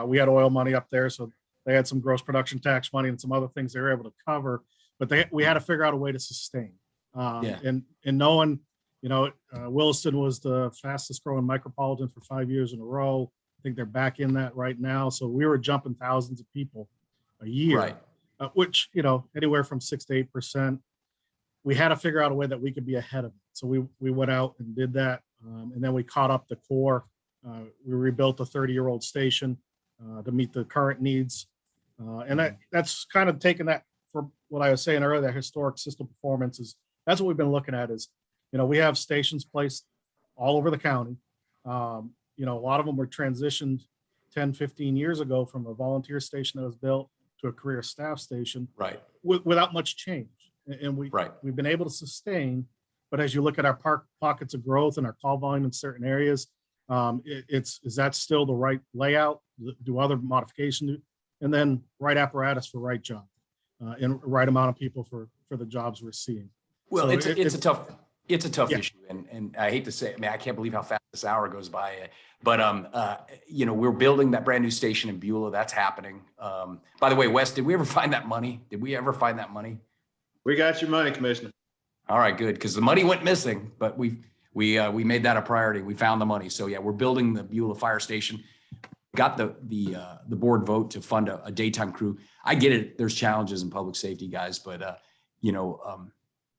we had oil money up there. So they had some gross production tax money and some other things they were able to cover, but we had to figure out a way to sustain. And knowing, you know, Williston was the fastest growing micropolitan for 5 years in a row. I think they're back in that right now. So we were jumping thousands of people a year, which, you know, anywhere from 6 to 8%. We had to figure out a way that we could be ahead of it. So we went out and did that. And then we caught up the core. We rebuilt a 30-year-old station to meet the current needs. And that's kind of taken that, for what I was saying earlier, that historic system performance is, that's what we've been looking at is, you know, we have stations placed all over the county. You know, a lot of them were transitioned 10, 15 years ago from a volunteer station that was built to a career staff station, without much change. And we've been able to sustain, but as you look at our pockets of growth and our call volume in certain areas, is that still the right layout? Do other modifications, and then right apparatus for right job, and right amount of people for the jobs we're seeing. Well, so it's a tough issue, and I hate to say, I mean, I can't believe how fast this hour goes by. But you know, we're building that brand new station in Beulah. That's happening. By the way, Wes, did we ever find that money? Did we ever find that money? We got your money, Commissioner. All right, good, because the money went missing, but we made that a priority. We found the money. So yeah, we're building the Beulah Fire Station. Got the board vote to fund a daytime crew. I get it. There's challenges in public safety, guys, but you know,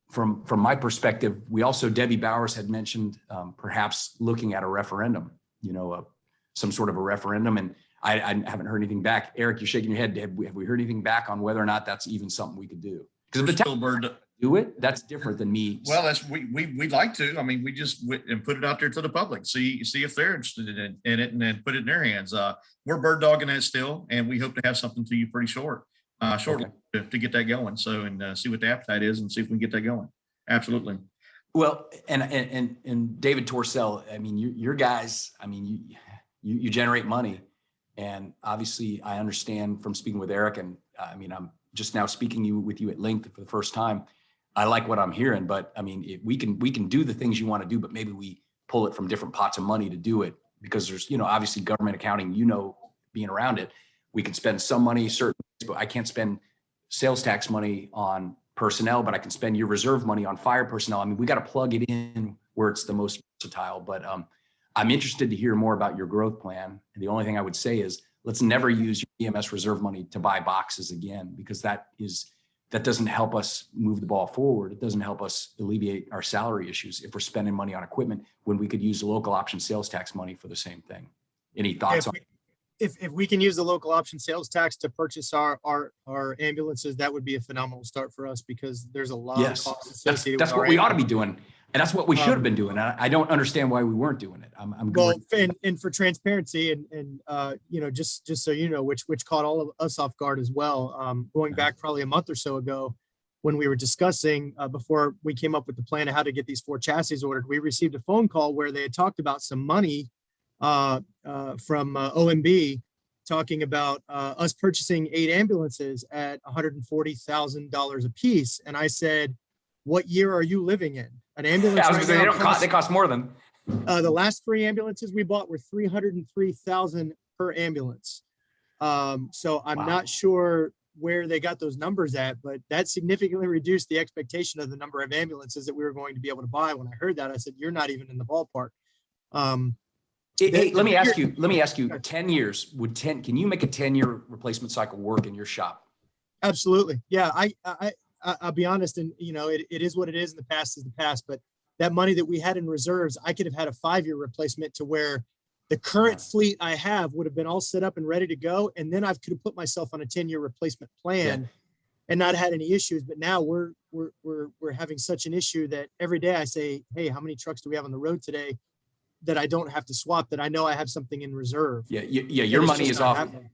from my perspective, we also, Debbie Bowers had mentioned perhaps looking at a referendum. You know, some sort of a referendum, and I haven't heard anything back. Eric, you're shaking your head. Have we heard anything back on whether or not that's even something we could do? Because if the town do it, that's different than me. Well, we'd like to. I mean, we just went and put it out there to the public, see if they're interested in it, and then put it in their hands. We're bird dogging that still, and we hope to have something to you pretty shortly to get that going. So, and see what the appetite is, and see if we can get that going. Absolutely. Well, and David Torcell, I mean, your guys, I mean, you generate money, and obviously I understand from speaking with Eric, and I mean, I'm just now speaking with you at length for the first time. I like what I'm hearing, but I mean, if we can do the things you want to do, but maybe we pull it from different pots of money to do it, because there's, you know, obviously government accounting, you know, being around it, we can spend some money certain, but I can't spend sales tax money on personnel, but I can spend your reserve money on fire personnel. I mean, we got to plug it in where it's the most versatile, but I'm interested to hear more about your growth plan. And the only thing I would say is, let's never use your EMS reserve money to buy boxes again, because that doesn't help us move the ball forward. It doesn't help us alleviate our salary issues if we're spending money on equipment when we could use the local option sales tax money for the same thing. Any thoughts on? If we can use the local option sales tax to purchase our ambulances, that would be a phenomenal start for us, because there's a lot of Yes, costs that's associated with what our we ought to be ambulance. doing. And that's what we should have been doing. I don't understand why we weren't doing it. I'm Well, good. and for transparency and you know, just so you know, which caught all of us off guard as well. Going back probably a month or so ago, when we were discussing before we came up with the plan of how to get these 4 chassis ordered, we received a phone call where they had talked about some money from OMB, talking about us purchasing 8 ambulances at $140,000 a piece. And I said, what year are you living in? An ambulance. I was right gonna say, now they cost more than. the last 3 ambulances we bought were $303,000 per ambulance. So I'm Wow. not sure where they got those numbers at, but that significantly reduced the expectation of the number of ambulances that we were going to be able to buy. When I heard that, I said, you're not even in the ballpark. Hey, let me ask you, 10 years, can you make a 10-year replacement cycle work in your shop? Absolutely. Yeah. I'll be honest. And you know, it is what it is. And the past is the past, but that money that we had in reserves, I could have had a 5-year replacement to where the current fleet I have would have been all set up and ready to go. And then I could have put myself on a 10-year replacement plan and not had any issues. But now we're having such an issue that every day I say, hey, how many trucks do we have on the road today that I don't have to swap, that I know I have something in reserve? Yeah. And Your it's money just is not off. happening.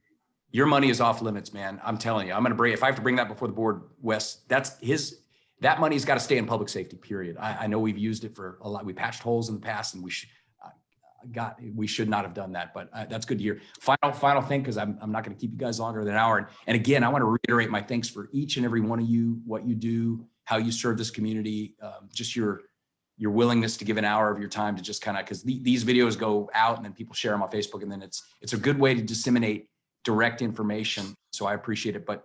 Your money is off limits, man. I'm telling you, if I have to bring that before the board, Wes, that money's got to stay in public safety, period. I know we've used it for a lot. We patched holes in the past and we should not have done that, but that's good to hear. Final thing, because I'm not going to keep you guys longer than an hour. And again, I want to reiterate my thanks for each and every one of you, what you do, how you serve this community, just your willingness to give an hour of your time to just kind of, because these videos go out and then people share them on Facebook, and then it's a good way to disseminate direct information. So I appreciate it. But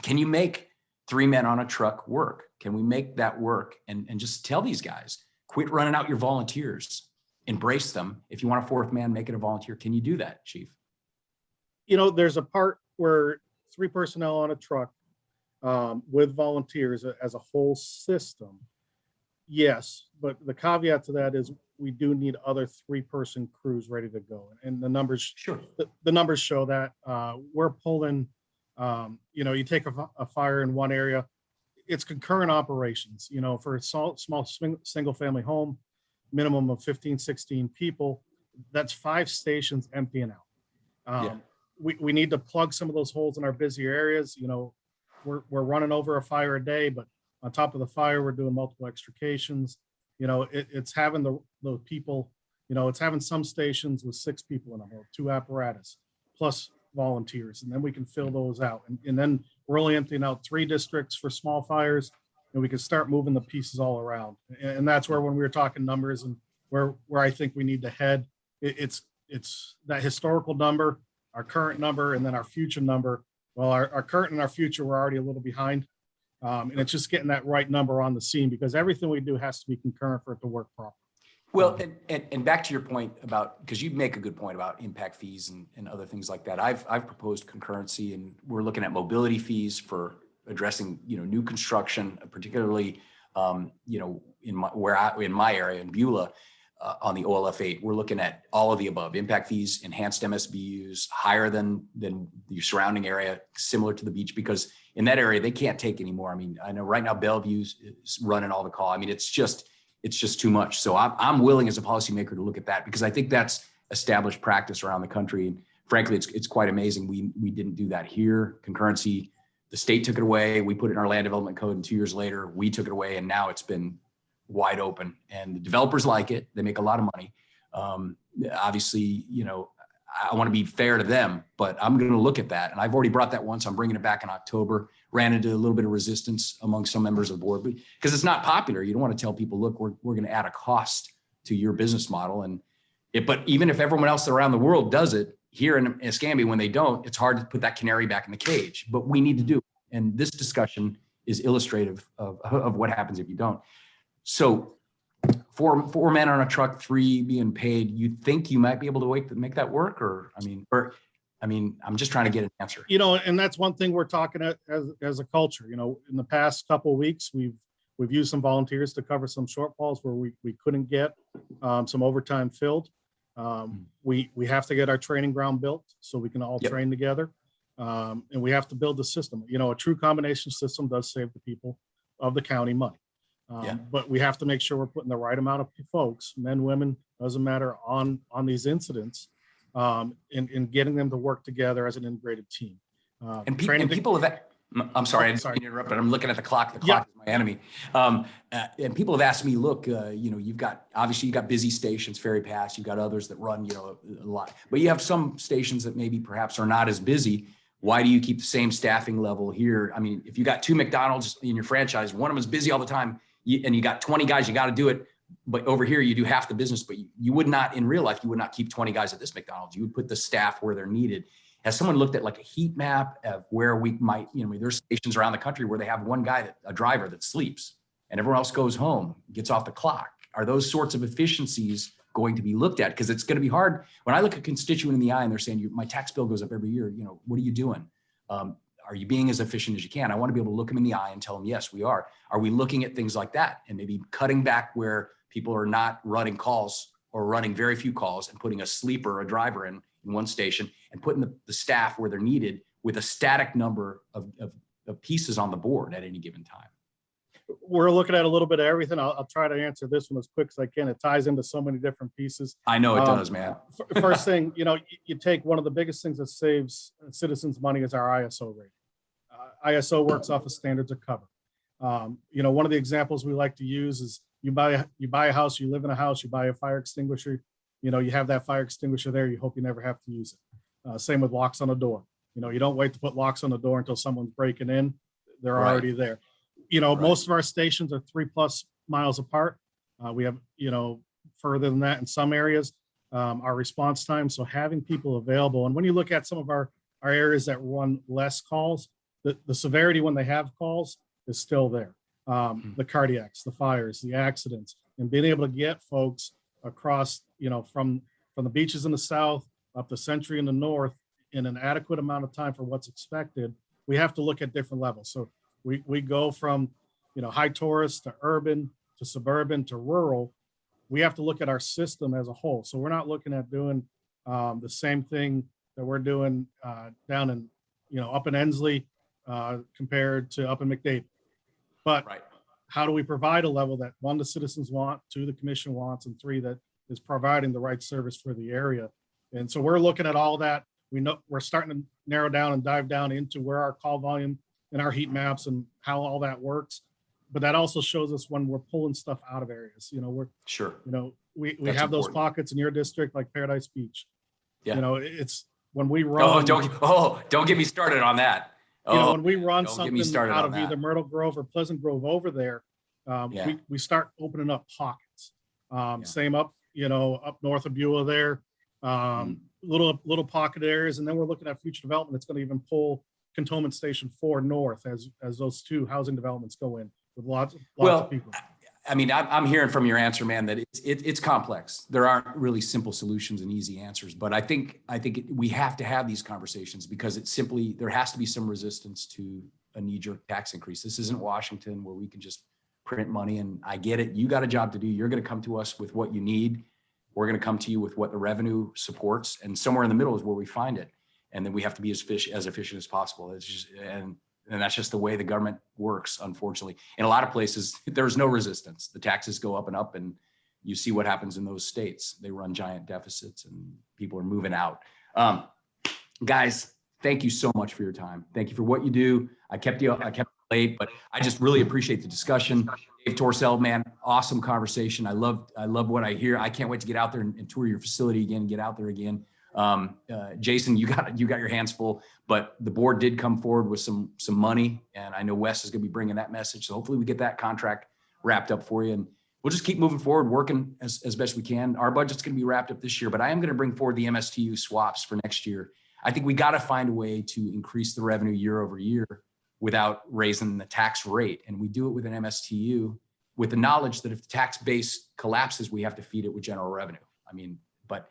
can you make 3 men on a truck work? Can we make that work? And just tell these guys, quit running out your volunteers, embrace them. If you want a 4th man, make it a volunteer. Can you do that, Chief? You know, there's a part where 3 personnel on a truck with volunteers as a whole system. Yes, but the caveat to that is we do need other 3-person crews ready to go. And the numbers, Sure. the numbers show that we're pulling, you know, you take a fire in one area, it's concurrent operations, you know, for a small single family home, minimum of 15, 16 people, that's 5 stations emptying out. We need to plug some of those holes in our busier areas. You know, we're running over a fire a day, but on top of the fire, we're doing multiple extrications. You know, it's having the people, you know, it's having some stations with 6 people in them, or 2 apparatus plus volunteers, and then we can fill those out. And then we're only emptying out 3 districts for small fires, and we can start moving the pieces all around. And that's where, when we were talking numbers and where I think we need to head, it's that historical number, our current number, and then our future number. Well, our current and our future, we're already a little behind. And it's just getting that right number on the scene, because everything we do has to be concurrent for it to work properly. Well, and back to your point about, because you make a good point about impact fees and other things like that. I've proposed concurrency, and we're looking at mobility fees for addressing, you know, new construction, particularly, you know, in my area in Beulah, on the OLF 8, we're looking at all of the above: impact fees, enhanced MSBUs, the surrounding area, similar to the beach, because in that area they can't take anymore. I mean, I know right now Bellevue's is running all the call. I mean, it's just too much. So I'm willing as a policymaker to look at that, because I think that's established practice around the country. And frankly, it's quite amazing. We didn't do that here. Concurrency, the state took it away. We put it in our land development code, and 2 years later we took it away, and now it's been wide open, and the developers like it. They make a lot of money. Obviously, you know, I want to be fair to them, but I'm going to look at that. And I've already brought that once. I'm bringing it back in October. Ran into a little bit of resistance among some members of the board, but because it's not popular. You don't want to tell people, look, we're going to add a cost to your business model. But even if everyone else around the world does it, here in Escambia, when they don't, it's hard to put that canary back in the cage, but we need to do it. And this discussion is illustrative of what happens if you don't. So 4 men on a truck, 3 being paid, you think you might be able to make that work? Or, I mean, I mean, I'm just trying to get an answer. You know, and that's one thing we're talking as a culture. You know, in the past couple of weeks, we've used some volunteers to cover some shortfalls where we couldn't get some overtime filled. We have to get our training ground built so we can all Yep. train together. And we have to build the system. You know, a true combination system does save the people of the county money. Yeah. But we have to make sure we're putting the right amount of folks, men, women, doesn't matter, on these incidents, and getting them to work together as an integrated team. And Training to- people have, I'm sorry, I didn't sorry. mean to interrupt, but I'm looking at the clock. The Yeah. clock is my enemy. And people have asked me, look, you know, obviously you got busy stations, Ferry Pass, you've got others that run, you know, a lot, but you have some stations that maybe perhaps are not as busy. Why do you keep the same staffing level here? I mean, if you got 2 McDonald's in your franchise, one of them is busy all the time, and you got 20 guys, you got to do it. But over here, you do half the business, but you would not, in real life, you would not keep 20 guys at this McDonald's. You would put the staff where they're needed. Has someone looked at like a heat map of where we might, you know, there's stations around the country where they have one guy, a driver that sleeps and everyone else goes home, gets off the clock. Are those sorts of efficiencies going to be looked at? Because it's going to be hard. When I look a constituent in the eye and they're saying, my tax bill goes up every year, you know, what are you doing? Are you being as efficient as you can? I want to be able to look them in the eye and tell them, yes, we are. Are we looking at things like that and maybe cutting back where people are not running calls or running very few calls and putting a sleeper, a driver in one station and putting the staff where they're needed with a static number of pieces on the board at any given time? We're looking at a little bit of everything. I'll try to answer this one as quick as I can. It ties into so many different pieces. I know it does, man. First thing, you know, you take one of the biggest things that saves citizens money is our ISO rating. ISO works off of standards of cover. You know, one of the examples we like to use is you buy a house, you live in a house, you buy a fire extinguisher, you know, you have that fire extinguisher there, you hope you never have to use it. Same with locks on the door. You know, you don't wait to put locks on the door until someone's breaking in. They're Right. already there. You know, Right. most of our stations are 3+ miles apart. We have, you know, further than that in some areas. Our response time, so having people available. And when you look at some of our areas that run less calls, the severity when they have calls is still there. The cardiacs, the fires, the accidents, and being able to get folks across, you know, from the beaches in the south up the Century in the north in an adequate amount of time for what's expected. We have to look at different levels. So we go from, you know, high tourist to urban to suburban to rural. We have to look at our system as a whole. So we're not looking at doing the same thing that we're doing down in, you know, up in Ensley compared to up in McDavid. But Right. how do we provide a level that, one, the citizens want, two, the commission wants, and three, that is providing the right service for the area? And so we're looking at all that. We know we're starting to narrow down and dive down into where our call volume and our heat maps and how all that works. But that also shows us when we're pulling stuff out of areas. You know, Sure. we That's have those important. pockets in your district like Paradise Beach. Yeah. You know, it's when we run. Don't get me started on that. You know, Oh, when we run don't get me something started out on of either that. Myrtle Grove or Pleasant Grove over there, Yeah. we start opening up pockets. Yeah. Same up, you know, up north of Beulah there, little pocket areas. And then we're looking at future development that's going to even pull Cantonment Station 4 north as those two housing developments go in with lots of people. I mean, I'm hearing from your answer, man, that it's complex. There aren't really simple solutions and easy answers, but I think we have to have these conversations because it's simply, there has to be some resistance to a knee-jerk tax increase. This isn't Washington where we can just print money, and I get it. You got a job to do. You're going to come to us with what you need. We're going to come to you with what the revenue supports, and somewhere in the middle is where we find it. And then we have to be as efficient as possible. It's just, and that's just the way the government works, unfortunately. In a lot of places, there's no resistance. The taxes go up and up, and you see what happens in those states. They run giant deficits and people are moving out. Guys, thank you so much for your time. Thank you for what you do. I kept you late, but I just really appreciate the discussion. Dave Torcell, man, awesome conversation. I love what I hear. I can't wait to get out there and tour your facility again, get out there again. Jason, you got your hands full, but the board did come forward with some money, and I know Wes is going to be bringing that message. So hopefully we get that contract wrapped up for you, and we'll just keep moving forward, working as best we can. Our budget's going to be wrapped up this year, but I am going to bring forward the MSTU swaps for next year. I think we got to find a way to increase the revenue year over year without raising the tax rate. And we do it with an MSTU with the knowledge that if the tax base collapses, we have to feed it with general revenue. I mean, but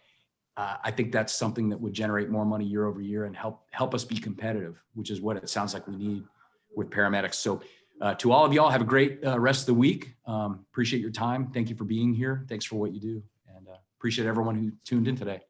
I think that's something that would generate more money year over year and help us be competitive, which is what it sounds like we need with paramedics. So to all of y'all, have a great rest of the week. Appreciate your time. Thank you for being here. Thanks for what you do. And appreciate everyone who tuned in today.